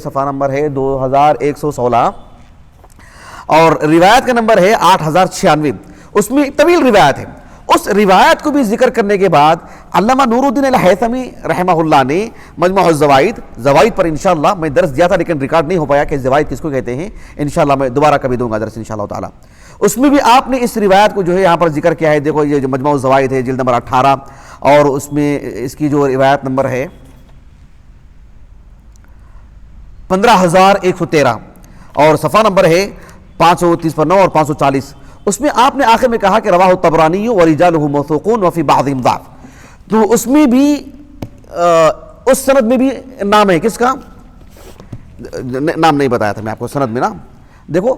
A: 2116, اور روایت کا نمبر ہے 8096, اس میں طویل روایت ہے. اس روایت کو بھی ذکر کرنے کے بعد علامہ نور الدین الہیثمی رحمہ اللہ نے مجمع الزوائد, زوائد پر انشاءاللہ میں درس دیا تھا لیکن ریکارڈ نہیں ہو پایا کہ زوائد کس کو کہتے ہیں, انشاءاللہ میں دوبارہ کبھی دوں گا درس انشاءاللہ تعالی. اس میں بھی آپ نے اس روایت کو جو ہے یہاں پر ذکر کیا ہے. دیکھو یہ جو مجمع الزوائد ہے جلد نمبر 18, اور اس میں اس کی جو روایت نمبر ہے 15113, اور صفحہ نمبر ہے 539 اور 540. اس میں آپ نے آخر میں کہا کہ رواہ الطبرانی ورجالہ موثوقون وفی بعضهم ضعف, تو اس میں بھی اس سند میں بھی نام ہے, کس کا نام نہیں بتایا تھا میں آپ کو سند میں نا. دیکھو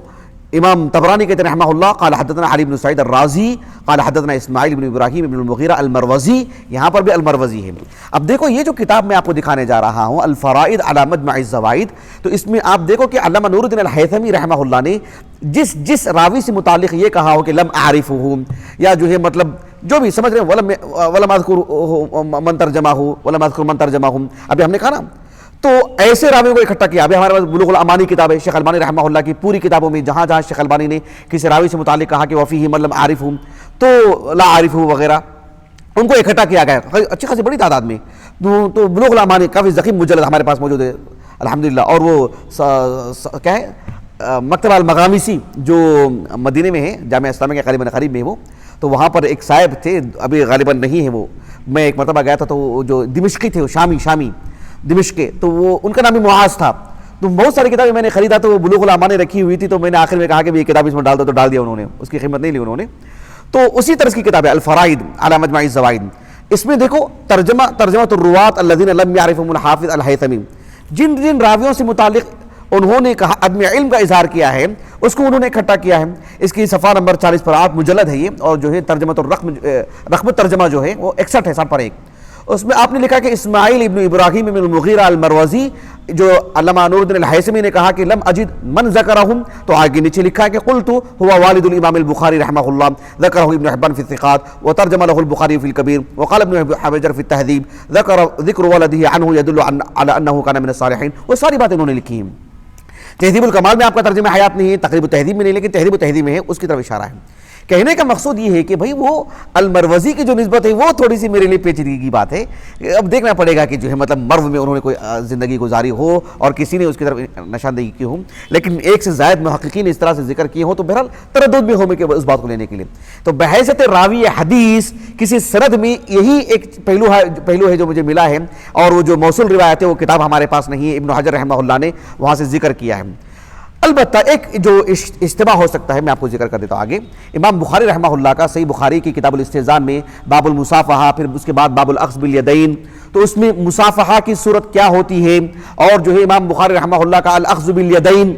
A: امام طبرانی کہتے ہیں رحمہ اللہ قال حدثنا علی بن سعید الرازی قال حدثنا اسماعیل بن ابراہیم بن المغیرہ المروزی, یہاں پر بھی المروزی ہے. اب دیکھو یہ جو کتاب میں آپ کو دکھانے جا رہا ہوں الفرائد علی مجمع الزوائد, تو اس میں آپ دیکھو کہ علامہ نور الدین الہیثمی رحمہ اللہ نے جس راوی سے متعلق یہ کہا ہو کہ لم اعرفہ, یا جو ہے مطلب جو بھی سمجھ رہے ہیں ولم اذکر من ترجمہ ولم اذکر من ترجمہ, ابھی ہم نے کہا نا, تو ایسے راویوں کو اکٹھا کیا. ابھی ہمارے پاس بلوغ الامانی کتاب ہے شیخ البانی رحمہ اللہ کی, پوری کتابوں میں جہاں جہاں شیخ البانی نے کسی راوی سے متعلق کہا کہ وفیہ من لم اعرفہ تو لا اعرفہ وغیرہ, ان کو اکٹھا کیا گیا اچھی خاصی بڑی تعداد میں. تو بلوغ الامانی کافی ضخیم مجلد ہمارے پاس موجود ہے الحمدللہ. اور وہ کیا ہے مکتبہ المغامسی جو مدینے میں ہے, جامعہ اسلامیہ کے قریب میں وہ, تو وہاں پر ایک صاحب تھے, ابھی غالباً نہیں ہے وہ, میں ایک مرتبہ گیا تھا, تو وہ جو دمشقی تھے, وہ شامی دمشق کے, تو وہ ان کا نام معاذ تھا. تو بہت ساری کتابیں میں نے خریدا, تو وہ بلوغ الامانی رکھی ہوئی تھی, تو میں نے آخر میں کہا کہ یہ کتاب اس میں ڈال دو, تو ڈال دیا انہوں نے, اس کی قیمت نہیں لی انہوں نے. تو اسی طرح کی کتاب ہے الفرائد علی مجمع الزوائد. اس میں دیکھو ترجمۃ الرواة الذین لم یعرفهم الحافظ الہیثمی, جن راویوں سے متعلق انہوں نے کہا عدم علم کا اظہار کیا ہے, اس کو انہوں نے اکٹھا کیا ہے. اس کی صفحہ نمبر 40 پر 8 مجلد ہے یہ, اور جو ہے ترجمۃ رقم الترجمہ جو ہے وہ 61 ہے 60 پر 1. اس میں آپ نے لکھا کہ اسماعیل ابن ابراہیم ابن المغیرہ المروزی, جو علامہ نور الدین الہیثمی نے کہا کہ لم اجد من ذکرہم, تو آگے نیچے لکھا ہے کہ قلت هو والد الامام البخاری رحمہ اللہ ذکرہ ابن حبان فی الثقات وترجم له البخاری فی الکبیر وقال ابن حجر فی التہذیب ذکر ولدہ عنہ يدل على انہ کان من الصالحین. وہ ساری باتیں انہوں نے لکھی ہیں. تہذیب الکمال میں آپ کا ترجمہ حیات نہیں ہے, تقریب التہذیب میں نہیں, لیکن تہذیب التہذیب میں ہے, اس کی طرف اشارہ ہے. کہنے کا مقصود یہ ہے کہ بھائی وہ المروزی کی جو نسبت ہے وہ تھوڑی سی میرے لیے پیچیدگی کی بات ہے. اب دیکھنا پڑے گا کہ جو ہے مطلب مرو میں انہوں نے کوئی زندگی گزاری ہو اور کسی نے اس کی طرف نشاندہی کی ہو, لیکن ایک سے زائد محققین اس طرح سے ذکر کیے ہوں تو بہرحال تردد میں ہو میں کہ اس بات کو لینے کے لیے. تو بحیثیت راوی حدیث کسی سند میں یہی ایک پہلو ہے جو مجھے ملا ہے, اور وہ جو موصول روایت ہے وہ کتاب ہمارے پاس نہیں ہے, ابن حجر رحمہ اللہ نے وہاں سے ذکر کیا ہے. البتہ ایک جو اشتباہ ہو سکتا ہے میں آپ کو ذکر کر دیتا ہوں آگے. امام بخاری رحمہ اللہ کا صحیح بخاری کی کتاب الاستئذان میں باب المصافحہ, پھر اس کے بعد باب الاخذ بالیدین, تو اس میں مصافحہ کی صورت کیا ہوتی ہے, اور جو ہے امام بخاری رحمہ اللہ کا الاخذ بالیدین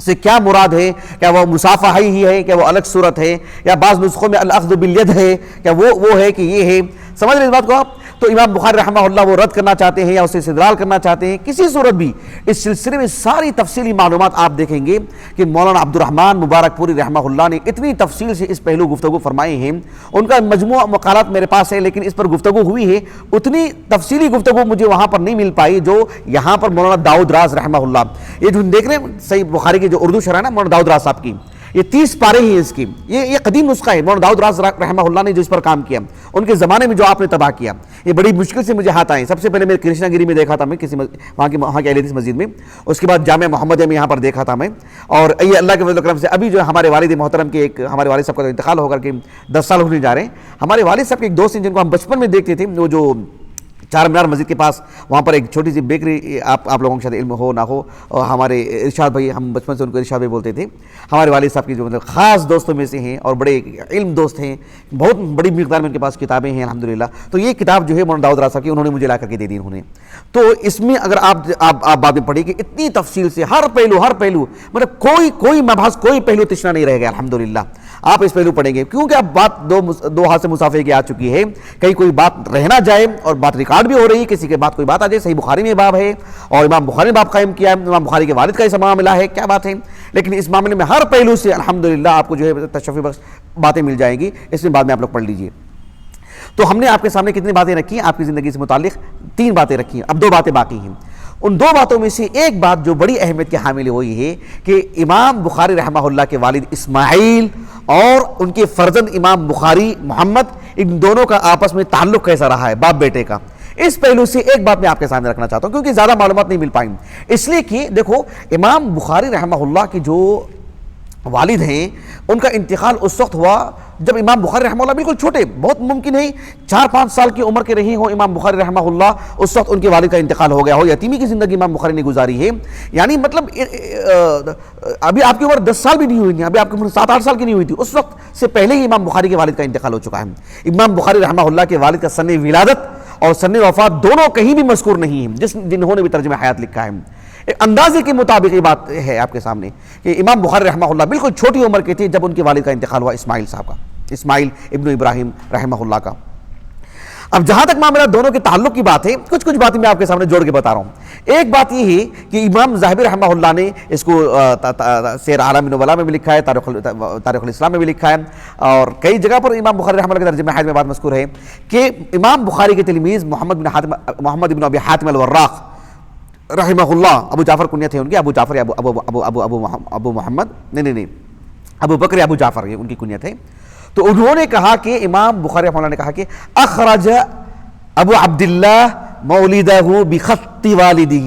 A: سے کیا مراد ہے, کیا وہ مصافحہ ہی ہے, کیا وہ الگ صورت ہے, یا بعض نسخوں میں الاخذ بالید ہے, کیا وہ ہے کہ یہ ہے. سمجھ رہے اس بات کو آپ؟ تو امام بخاری رحمہ اللہ وہ رد کرنا چاہتے ہیں یا اسے استدلال کرنا چاہتے ہیں. کسی صورت بھی اس سلسلے میں ساری تفصیلی معلومات آپ دیکھیں گے کہ مولانا عبد الرحمن مبارک پوری رحمہ اللہ نے اتنی تفصیل سے اس پہلو گفتگو فرمائے ہیں. ان کا مجموعہ مقالات میرے پاس ہے, لیکن اس پر گفتگو ہوئی ہے, اتنی تفصیلی گفتگو مجھے وہاں پر نہیں مل پائی جو یہاں پر مولانا داؤد راز رحمہ اللہ, یہ جو دیکھ رہے ہیں صحیح بخاری کی جو اردو شرح ہے نا مولانا داؤد راز صاحب کی, یہ 30 پارے ہی ہیں اس کی. یہ قدیم نسخہ ہے, مولانا داؤد راز رحمہ اللہ نے جو اس پر کام کیا, ان کے زمانے میں جو آپ نے تباہ کیا, یہ بڑی مشکل سے مجھے ہاتھ آئے. سب سے پہلے میں کرشنا گیری میں دیکھا تھا, میں کسی وہاں کی اہل حدیث مسجد میں, اس کے بعد جامعہ محمدیہ میں یہاں پر دیکھا تھا میں, اور یہ اللہ کے فضل و کرم سے ابھی جو ہمارے والد محترم کے ایک ہمارے والد صاحب کا انتقال ہو کر کے 10 سال ہونے جا رہے ہیں. ہمارے والد صاحب کے ایک دوست ہیں جن کو ہم بچپن میں دیکھتے تھے, وہ جو چار مینار مسجد کے پاس وہاں پر ایک چھوٹی سی بیکری, آپ لوگوں کے شاید علم ہو نہ ہو, اور ہمارے ارشاد بھائی, ہم بچپن سے ان کو ارشاد بھائی بولتے تھے, ہمارے والد صاحب کی جو مطلب خاص دوستوں میں سے ہیں اور بڑے علم دوست ہیں, بہت بڑی مقدار میں ان کے پاس کتابیں ہیں الحمدللہ. تو یہ کتاب جو ہے مولانا داؤد راز صاحب کی, انہوں نے مجھے لا کر کے دے دی انہوں نے. تو اس میں اگر آپ بعد میں پڑھیں کہ اتنی تفصیل سے ہر پہلو مطلب کوئی مبحث کوئی پہلو تشنا نہیں رہ گیا الحمدللہ. آپ اس پہلو پڑھیں گے کیونکہ اب بات دو ہاتھ سے مسافے کی آ چکی ہے, کہیں کوئی بات رہ نہ جائے, اور بات ریکارڈ بھی ہو رہی ہے, کسی کے بعد کوئی بات آ جائے. صحیح بخاری میں باب ہے اور امام بخاری نے باب قائم کیا ہے, امام بخاری کے والد کا اس معاملہ ہے, کیا بات ہے. لیکن اس معاملے میں ہر پہلو سے الحمدللہ آپ کو جو ہے تشفی بخش باتیں مل جائیں گی. اس میں بعد میں آپ لوگ پڑھ لیجئے. تو ہم نے آپ کے سامنے کتنی باتیں رکھی ہیں, آپ کی زندگی سے متعلق 3 باتیں رکھی ہیں, اب 2 باتیں باقی ہیں. ان 2 باتوں میں سے ایک بات جو بڑی اہمیت کے حامل ہوئی ہے کہ امام بخاری رحمہ اللہ کے والد اسماعیل اور ان کے فرزند امام بخاری محمد, ان دونوں کا آپس میں تعلق کیسا رہا ہے, باپ بیٹے کا. اس پہلو سے ایک بات میں آپ کے سامنے رکھنا چاہتا ہوں کیونکہ زیادہ معلومات نہیں مل پائیں, اس لیے کہ دیکھو امام بخاری رحمہ اللہ کے جو والد ہیں ان کا انتقال اس وقت ہوا جب امام بخاری رحمہ اللہ بالکل چھوٹے, بہت ممکن ہے 4-5 سال کی عمر کے رہی ہوں امام بخاری رحمہ اللہ, اس وقت ان کے والد کا انتقال ہو گیا ہو. یتیمی کی زندگی امام بخاری نے گزاری ہے, یعنی مطلب ابھی آپ کی عمر 10 سال بھی نہیں ہوئی تھی, ابھی آپ کی عمر 7-8 سال کی نہیں ہوئی تھی, اس وقت سے پہلے ہی امام بخاری کے والد کا انتقال ہو چکا ہے. امام بخاری رحمہ اللہ کے والد کا سن ولادت اور سن وفات دونوں کہیں بھی مذکور نہیں ہیں, جنہوں نے بھی ترجمہ حیات لکھا ہے. اندازے کے مطابق یہ بات ہے آپ کے سامنے کہ امام بخاری رحمہ اللہ بالکل چھوٹی عمر کے تھے جب ان کے والد کا انتقال ہوا, اسماعیل صاحب کا, اسماعیل ابن ابراہیم رحمہ اللہ کا. اب جہاں تک معاملہ دونوں کے تعلق کی بات ہے, کچھ باتیں میں آپ کے سامنے جوڑ کے بتا رہا ہوں. ایک بات یہ ہے کہ امام ذاہبی رحمہ اللہ نے اس کو سیر اعلام نبلاء میں بھی لکھا ہے, تاریخ الاسلام میں بھی لکھا ہے, اور کئی جگہ پر امام بخاری رحمہ اللہ کے ترجمہ حیات میں بات مذکور ہے کہ امام بخاری کے تلمیذ محمد بن ابی حاتم الوراق رحمہ اللہ, ابو جعفر کنیت ہے ان کی, ابو جعفر یا ابو محمد, نہیں ابو بکر یا ابو جعفر, یہ ان کی کنیت ہے. تو انہوں نے کہا کہ امام بخاری رحمہ اللہ نے کہا کہ اخرج ابو عبداللہ مولدہ بخط والدہ,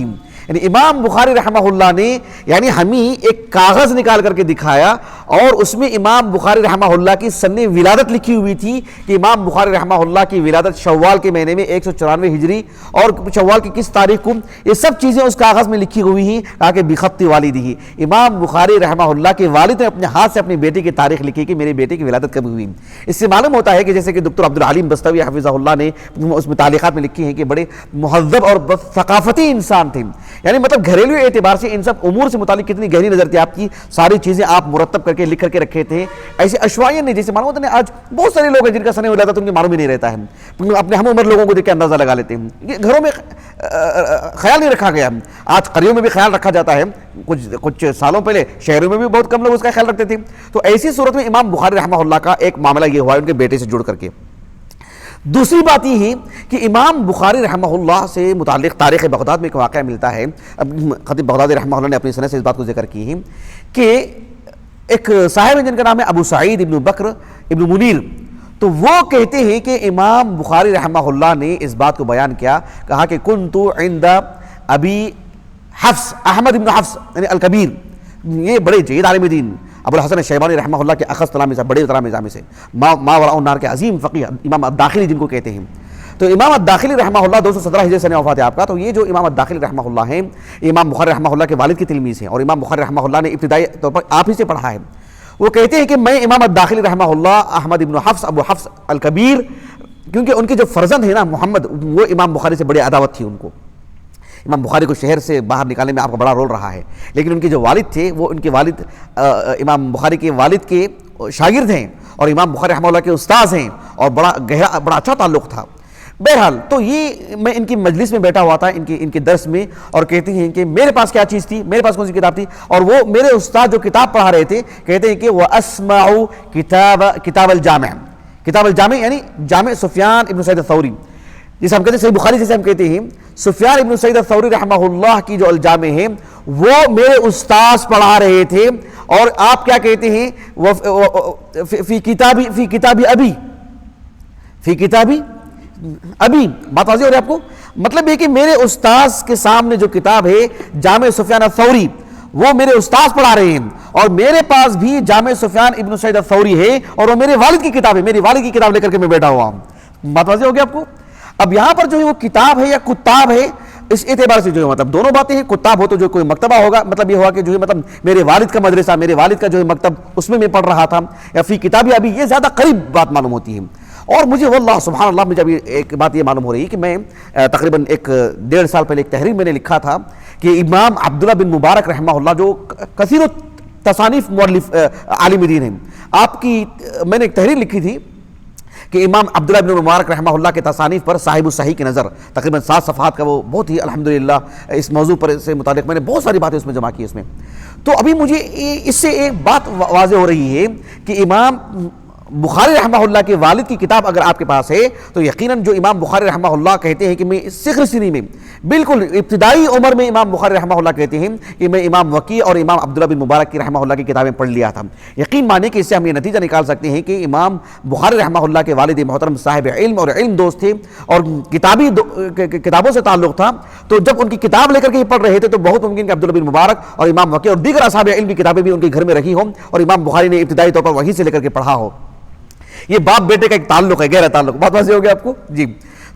A: یعنی امام بخاری رحمہ اللہ نے یعنی ہمیں ایک کاغذ نکال کر کے دکھایا اور اس میں امام بخاری رحمہ اللہ کی سن ولادت لکھی ہوئی تھی کہ امام بخاری رحمہ اللہ کی ولادت شوال کے مہینے میں 194 ہجری اور شوال کی کس تاریخ کو, یہ سب چیزیں اس کاغذ میں لکھی ہوئی ہیں. کہا کہ بخط والدہ, امام بخاری رحمہ اللہ کے والد نے اپنے ہاتھ سے اپنی بیٹی کی تاریخ لکھی کہ میرے بیٹے کی ولادت کب ہوئی. اس سے معلوم ہوتا ہے کہ جیسے کہ دکتر عبدالعلیم بستوی حفظہ اللہ نے اس میں تعلیقات میں لکھی ہیں کہ بڑے مہذب اور ثقافتی انسان تھے, یعنی مطلب گھریلو اعتبار سے ان سب امور سے متعلق کتنی گہری نظر تھی آپ کی, ساری چیزیں آپ مرتب کر کے لکھ کر کے رکھے تھے. ایسے اشوائن نہیں جیسے معلوم ہوتا ہے, آج بہت سارے لوگ ہیں جن کا سن ولادت ان کے معلوم ہی نہیں رہتا ہے, اپنے ہم عمر لوگوں کو دیکھ کے اندازہ لگا لیتے ہیں. یہ گھروں میں خیال نہیں رکھا گیا, آج قریوں میں بھی خیال رکھا جاتا ہے, کچھ سالوں پہلے شہروں میں بھی بہت کم لوگ اس کا خیال رکھتے تھے. تو ایسی صورت میں امام بخاری رحمہ اللہ کا ایک معاملہ یہ ہوا ہے ان کے بیٹے سے جڑ کر کے. دوسری بات یہ ہے کہ امام بخاری رحمہ اللہ سے متعلق تاریخ بغداد میں ایک واقعہ ملتا ہے, خطیب بغدادی رحمہ اللہ نے اپنی سند سے اس بات کو ذکر کی ہے کہ ایک صاحب ہیں جن کا نام ہے ابو سعید ابن بکر ابن منیر، تو وہ کہتے ہیں کہ امام بخاری رحمہ اللہ نے اس بات کو بیان کیا، کہا کہ کنت عند ابی حفص احمد ابن حفص یعنی الکبیر، یہ بڑے جید عالم دین ابو الحسن الشیبانی رحمہ اللہ کے اخذ تلامذہ، بڑے تلامذہ میں سے، ما وراء النار کے عظیم فقیہ امام الداخلی جن کو کہتے ہیں۔ تو امام الداخلی رحمہ اللہ 217 ہجری سنہ وفات ہے آپ کا۔ تو یہ جو امام الداخلی رحمہ اللہ ہیں، امام بخاری رحمہ اللہ کے والد کے تلمیذ ہیں، اور امام بخاری رحمہ اللہ نے ابتدائی طور پر آپ ہی سے پڑھا ہے۔ وہ کہتے ہیں کہ میں امام الداخلی رحمہ اللہ احمد ابن حفص ابو حفص الکبیر، کیونکہ ان کے جو فرزند ہیں نا محمد، وہ امام بخاری سے بڑی عداوت تھی ان کو، امام بخاری کو شہر سے باہر نکالنے میں آپ کا بڑا رول رہا ہے، لیکن ان کے جو والد تھے وہ ان کے والد امام بخاری کے والد کے شاگرد ہیں اور امام بخاری رحمہ اللہ کے استاذ ہیں، اور بڑا گہرا بڑا اچھا تعلق تھا۔ بہرحال تو یہ میں ان کی مجلس میں بیٹھا ہوا تھا، ان کے درس میں، اور کہتے ہیں کہ میرے پاس کیا چیز تھی، میرے پاس کون سی کتاب تھی، اور وہ میرے استاد جو کتاب پڑھا رہے تھے کہتے ہیں کہ وَأَسْمَعُ کتاب الجامع، کتاب الجامع یعنی جامع سفیان ابن سعید الثوری، جسے ہم کہتے ہیں صحیح بخاری جسے ہم کہتے ہیں، سفیان ابن سعید الثوری رحمہ اللہ کی جو الجامع ہے وہ میرے استاذ پڑھا رہے تھے، اور آپ کیا کہتے ہیں فی کتابی ابھی، بات واضح ہو رہی ہے آپ کو؟ مطلب یہ کہ میرے استاذ کے سامنے جو کتاب ہے جامع سفیان الثوری وہ میرے استاذ پڑھا رہے ہیں، اور میرے پاس بھی جامع سفیان ابن سعید الثوری ہے، اور وہ میرے والد کی کتاب ہے، میری والد کی کتاب لے کر کے میں بیٹھا ہوا ہوں۔ بات واضح ہو گیا آپ کو؟ اب یہاں پر جو ہے وہ کتاب ہے یا کتاب ہے، اس اعتبار سے جو ہے مطلب دونوں باتیں ہیں۔ کتاب ہو تو جو کوئی مکتبہ ہوگا، مطلب یہ ہوا کہ جو ہے مطلب میرے والد کا مدرسہ، میرے والد کا جو ہے مکتب، اس میں پڑھ رہا تھا، یا فی کتابی ابھی، یہ زیادہ قریب بات معلوم ہوتی ہے۔ اور مجھے واللہ سبحان اللہ مجھے ابھی ایک بات یہ معلوم ہو رہی ہے کہ میں تقریباً 1.5 سال پہلے ایک تحریر میں نے لکھا تھا کہ امام عبداللہ بن مبارک رحمہ اللہ جو کثیر تصانیف مؤلف عالم دین ہیں، آپ کی میں نے ایک تحریر لکھی تھی کہ امام عبداللہ بن مبارک رحمہ اللہ کے تصانیف پر صاحب الصحیح کی نظر، تقریباً 7 صفحات کا وہ بہت ہی الحمدللہ اس موضوع پر سے متعلق میں نے بہت ساری باتیں اس میں جمع کی اس میں۔ تو ابھی مجھے اس سے ایک بات واضح ہو رہی ہے کہ امام بخاری رحمہ اللہ کے والد کی کتاب اگر آپ کے پاس ہے تو یقیناً جو امام بخاری رحمہ اللہ کہتے ہیں کہ میں صغر سنی میں، بالکل ابتدائی عمر میں، امام بخاری رحمہ اللہ کہتے ہیں کہ میں امام وکیع اور امام عبداللہ بن مبارک کی رحمہ اللہ کی کتابیں پڑھ لیا تھا۔ یقین مانے کہ اس سے ہم یہ نتیجہ نکال سکتے ہیں کہ امام بخاری رحمہ اللہ کے والد محترم صاحب علم اور علم دوست تھے، اور کتابوں سے تعلق تھا، تو جب ان کی کتاب لے کر کے پڑھ رہے تھے تو بہت ممکن کہ عبداللہ بن مبارک اور امام وکیع اور دیگر اصحاب علم کی کتابیں بھی ان کے گھر میں رہی ہوں، اور امام بخاری نے ابتدائی طور پر وہیں سے لے کر کے پڑھا ہو۔ یہ باپ بیٹے کا ایک تعلق ہے، گہرا تعلق، بات واضح ہو گیا آپ کو جی۔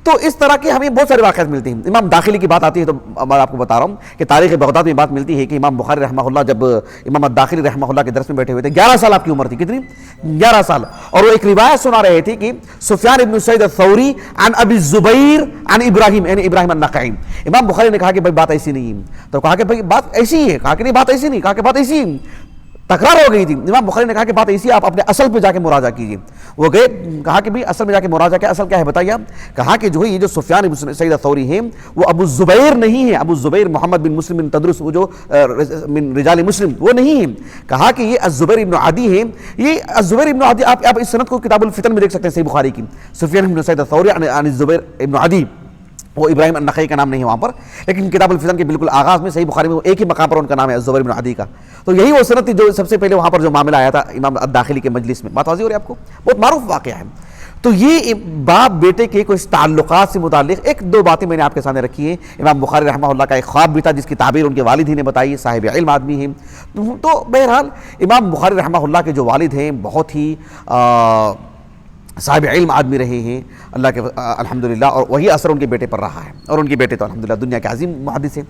A: تو اس طرح کے ہمیں بہت سارے واقعات ملتے ہیں۔ امام داخلی کی بات آتی ہے تو میں آپ کو بتا رہا ہوں کہ تاریخ بغداد میں بات ملتی ہے کہ امام بخاری رحمہ اللہ جب امام الداخلی رحمہ اللہ کے درس میں بیٹھے ہوئے تھے، 11 سال آپ کی عمر تھی، کتنی؟ 11 سال، اور وہ ایک روایت سنا رہے تھے کہ سفیان ابن سعید الثوری عن ابی الزبیر عن ابراہیم یعنی ابراہیم النخعی۔ امام بخاری نے کہا کہ بھائی بات ایسی نہیں ہے، تو کہا کہ بھائی بات ایسی ہے، کہا کہ نہیں بات ایسی نہیں، کہا کہ بات ایسی ہے، تکرار ہو گئی تھی۔ امام بخاری نے کہا کہ بات ایسی ہے، آپ اپنے اصل پہ جا کے مراجعہ کیجیے۔ وہ گئے، کہا کہ بھی اصل میں جا کے مراجعہ کیا، اصل کیا ہے بتائیے آپ؟ کہا کہ جو ہے یہ جو سفیان بن سعید الثوری ہیں وہ ابو الزبیر نہیں ہے، ابو الزبیر محمد بن مسلم بن تدرس، وہ جو من رجال مسلم، وہ نہیں ہے۔ کہا کہ یہ الزبیر ابن عدی ہیں، یہ الزبیر ابن عدی، آپ اس سند کو کتاب الفتن میں دیکھ سکتے ہیں صحیح بخاری کی، سفیان بن سعید الثوری عن الزبیر ابن عدی، وہ ابراہیم النخعی کا نام نہیں ہے وہاں پر، لیکن کتاب الفتن کے بالکل آغاز میں صحیح بخاری میں وہ ایک ہی مقام پر ان کا نام ہے الزبیر بن عدی کا۔ تو یہی وہ سند تھی جو سب سے پہلے وہاں پر جو معاملہ آیا تھا امام الداخلی کے مجلس میں۔ بات واضح ہو رہی ہے آپ کو؟ بہت معروف واقعہ ہے۔ تو یہ باپ بیٹے کے کچھ تعلقات سے متعلق 1-2 باتیں میں نے آپ کے سامنے رکھی ہیں۔ امام بخاری رحمہ اللہ کا ایک خواب بھی تھا جس کی تعبیر ان کے والد ہی نے بتائی، صاحب علم آدمی ہیں۔ تو بہرحال امام بخاری رحمہ اللہ کے جو والد ہیں بہت ہی صاحب علم آدمی رہے ہیں اللہ کے الحمدللہ، اور وہی اثر ان کے بیٹے پر رہا ہے، اور ان کے بیٹے تو الحمدللہ دنیا کے عظیم محدث ہیں۔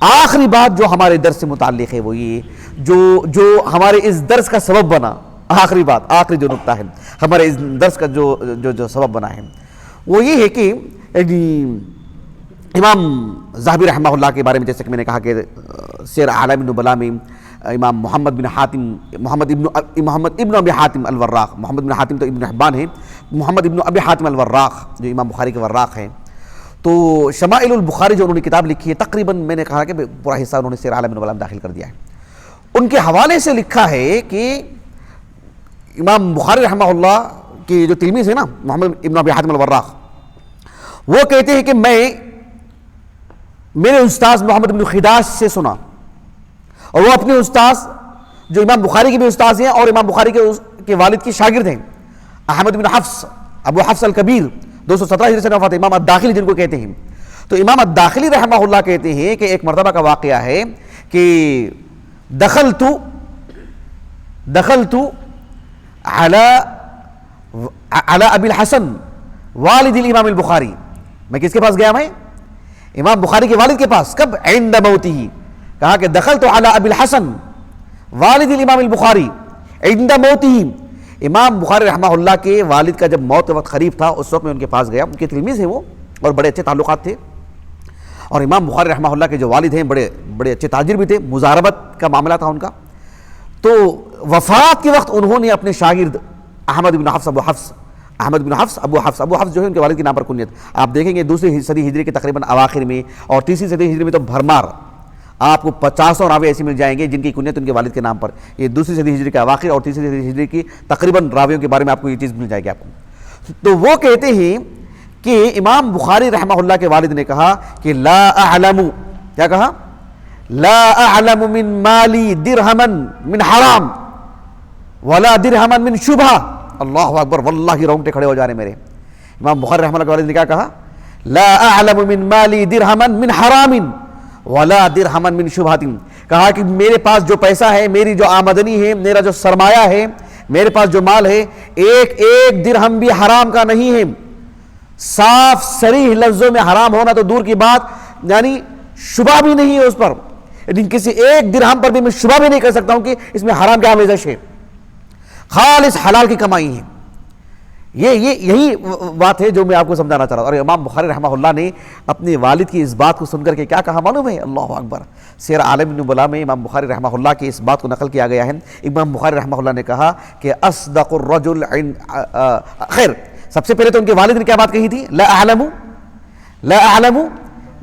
A: آخری بات جو ہمارے درس سے متعلق ہے وہ یہ جو ہمارے اس درس کا سبب بنا، آخری بات، آخری جو نقطہ ہے ہمارے اس درس کا جو سبب بنا ہے وہ یہ ہے کہ امام ذہبی رحمہ اللہ کے بارے میں جیسے کہ میں نے کہا کہ سیر اعلام النبلاء میں امام محمد بن حاتم، محمد ابن ابی حاتم الوراق، محمد بن حاتم تو ابن حبان ہیں، محمد ابن ابی حاتم الوراق جو امام بخاری کے وراق ہیں، تو شمائل البخاری جو انہوں نے کتاب لکھی ہے تقریباً میں نے کہا کہ پورا حصہ انہوں نے سیر اعلام النبلاء میں داخل کر دیا ہے۔ ان کے حوالے سے لکھا ہے کہ امام بخاری رحمہ اللہ کی جو تلمیذ ہے نا محمد ابن ابی حاتم الوراق، وہ کہتے ہیں کہ میں میرے استاذ محمد بن خداش سے سنا، اور وہ اپنے استاذ جو امام بخاری کے بھی استاذ ہیں اور امام بخاری کے والد کی شاگرد ہیں، احمد بن حفص ابو حفص الکبیر 217 ہجری سے وفات، امام الداخلی جن کو کہتے ہیں۔ تو امام الداخلی رحمہ اللہ کہتے ہیں کہ ایک مرتبہ کا واقعہ ہے کہ دخلت علی ابی الحسن والد الامام البخاری، میں کس کے پاس گیا؟ میں امام بخاری کے والد کے پاس۔ کب؟ عند موتہ، کہا کہ دخلت علی ابی الحسن والد الامام البخاری عند موتہ، امام بخاری رحمہ اللہ کے والد کا جب موت کا وقت قریب تھا اس وقت میں ان کے پاس گیا، ان کے تلمیذ ہیں وہ اور بڑے اچھے تعلقات تھے، اور امام بخاری رحمہ اللہ کے جو والد ہیں بڑے اچھے تاجر بھی تھے، مزاربت کا معاملہ تھا ان کا۔ تو وفات کے وقت انہوں نے اپنے شاگرد احمد بن حفص ابو حفص جو ہے ان کے والد کے نام پر کنیت، آپ دیکھیں گے دوسری صدی ہجری کے تقریباً اواخر میں اور تیسری صدی ہجری میں تو بھرمار آپ کو 50 راوی ایسے مل جائیں گے جن کی کنیت ان کے والد کے نام پر۔ یہ دوسری صدی ہجری کے اواخر اور تیسری صدی ہجری کی تقریباً راویوں کے بارے میں آپ کو یہ چیز مل جائے گی آپ کو۔ تو وہ کہتے ہیں کہ امام بخاری رحمہ اللہ کے والد نے کہا کہ لا اعلم، کیا کہا؟ لا اعلم من مالی درہما من حرام ولا درہما من شبہ۔ اللہ اکبر، واللہ رونگٹے کھڑے ہو جا رہے میرے۔ امام بخاری رحمہ اللہ کے والد نے کیا کہا؟ لا اعلم من مالی درہما من حرام ولا درہما من شبہۃ، کہا کہ میرے پاس جو پیسہ ہے، میری جو آمدنی ہے، میرا جو سرمایہ ہے، میرے پاس جو مال ہے، ایک درہم بھی حرام کا نہیں ہے۔ صاف صریح لفظوں میں حرام ہونا تو دور کی بات، یعنی شبہ بھی نہیں ہے اس پر، لیکن کسی ایک درہم پر بھی میں شبہ بھی نہیں کر سکتا ہوں کہ اس میں حرام کیا آمیزش ہے، خالص حلال کی کمائی ہے۔ یہی بات ہے جو میں آپ کو سمجھانا چاہ رہا ہوں۔ اور امام بخاری رحمہ اللہ نے اپنے والد کی اس بات کو سن کر کے کیا کہا معلوم ہے؟ اللہ اکبر، سیر عالم النبلاء میں امام بخاری رحمہ اللہ کی اس بات کو نقل کیا گیا ہے۔ امام بخاری رحمہ اللہ نے کہا کہ اصدق الرجل خیر، سب سے پہلے تو ان کے والد نے کیا بات کہی تھی؟ لا اعلم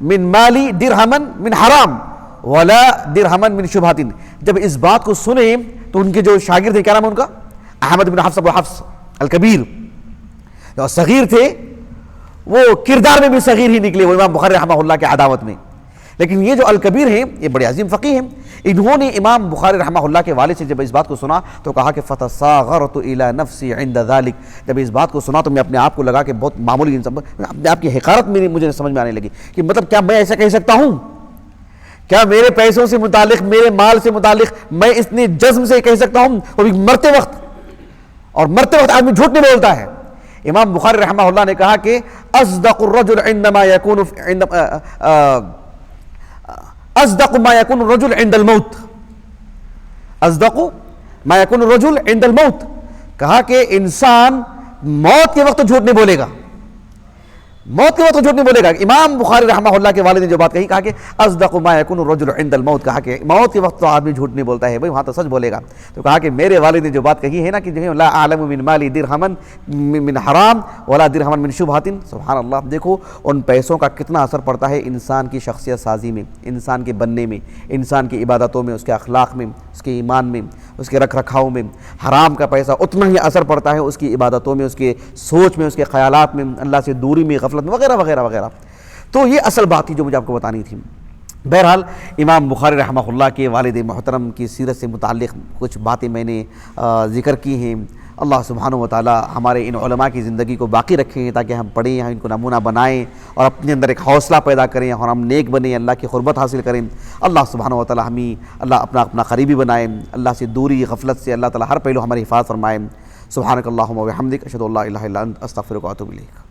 A: من مالی درہما من حرام ولا درہما من شبہۃ۔ جب اس بات کو سنے تو ان کے جو شاگرد ہیں، کیا نام ہے ان کا؟ احمد بن حفص ابو حفص الکبیر، جو صغیر تھے وہ کردار میں بھی صغیر ہی نکلے وہ امام بخاری رحمہ اللہ کے عداوت میں، لیکن یہ جو الکبیر ہیں یہ بڑے عظیم فقیہ ہیں۔ انہوں نے امام بخاری رحمہ اللہ کے والد سے جب اس بات کو سنا تو کہا کہ فتصاغرت الی نفسی عند ذلک، جب اس بات کو سنا تو میں اپنے آپ کو لگا کہ بہت معمولی انسان، اپنے آپ کی حقارت مجھے سمجھ میں آنے لگی کہ مطلب کیا میں ایسا کہہ سکتا ہوں؟ کیا میرے پیسوں سے متعلق، میرے مال سے متعلق میں اتنے جزم سے کہہ سکتا ہوں؟ وہ بھی مرتے وقت، اور مرتے وقت آدمی جھوٹ نہیں بولتا ہے۔ امام بخاری رحمہ اللہ نے کہا کہ اصدق الرجل عندما يكون اصدق ما يكون الرجل عند الموت، اصدق ما يكون الرجل عند الموت، کہا کہ انسان موت کے وقت تو جھوٹ نہیں بولے گا، موت کے وقت تو جھوٹ نہیں بولے گا۔ امام بخاری رحمہ اللہ کے والد نے جو بات کہی، کہا کہ اصدق ما يكون الرجل عند الموت، کہا کہ موت کے وقت تو آدمی جھوٹ نہیں بولتا ہے، بھائی وہاں تو سچ بولے گا۔ تو کہا کہ میرے والد نے جو بات کہی ہے نا کہ لا اعلم من مالی درہما من حرام ولا درہما من شبہۃ، سبحان اللہ، دیکھو ان پیسوں کا کتنا اثر پڑتا ہے انسان کی شخصیت سازی میں، انسان کے بننے میں، انسان کی عبادتوں میں، اس کے اخلاق میں، اس کے ایمان میں، اس کے رکھ رکھاؤ میں۔ حرام کا پیسہ اتنا ہی اثر پڑتا ہے اس کی عبادتوں میں، اس کے سوچ میں، اس کے خیالات میں، اللہ سے دوری میں، غفلت میں، وغیرہ وغیرہ وغیرہ۔ تو یہ اصل بات تھی جو مجھے آپ کو بتانی تھی۔ بہرحال امام بخاری رحمہ اللہ کے والد محترم کی سیرت سے متعلق کچھ باتیں میں نے ذکر کی ہیں۔ اللہ سبحانہ و تعالی ہمارے ان علماء کی زندگی کو باقی رکھیں تاکہ ہم پڑھیں، ان کو نمونہ بنائیں اور اپنے اندر ایک حوصلہ پیدا کریں اور ہم نیک بنیں، اللہ کی قربت حاصل کریں۔ اللہ سبحانہ و تعالی ہمیں اللہ اپنا قریبی بنائیں، اللہ سے دوری، غفلت سے اللہ تعالی ہر پہلو ہماری حفاظت فرمائیں۔ سبحانک اللہم و بحمدک، اشہد ان لا الہ الا انت، استغفرک و اتوب الیک۔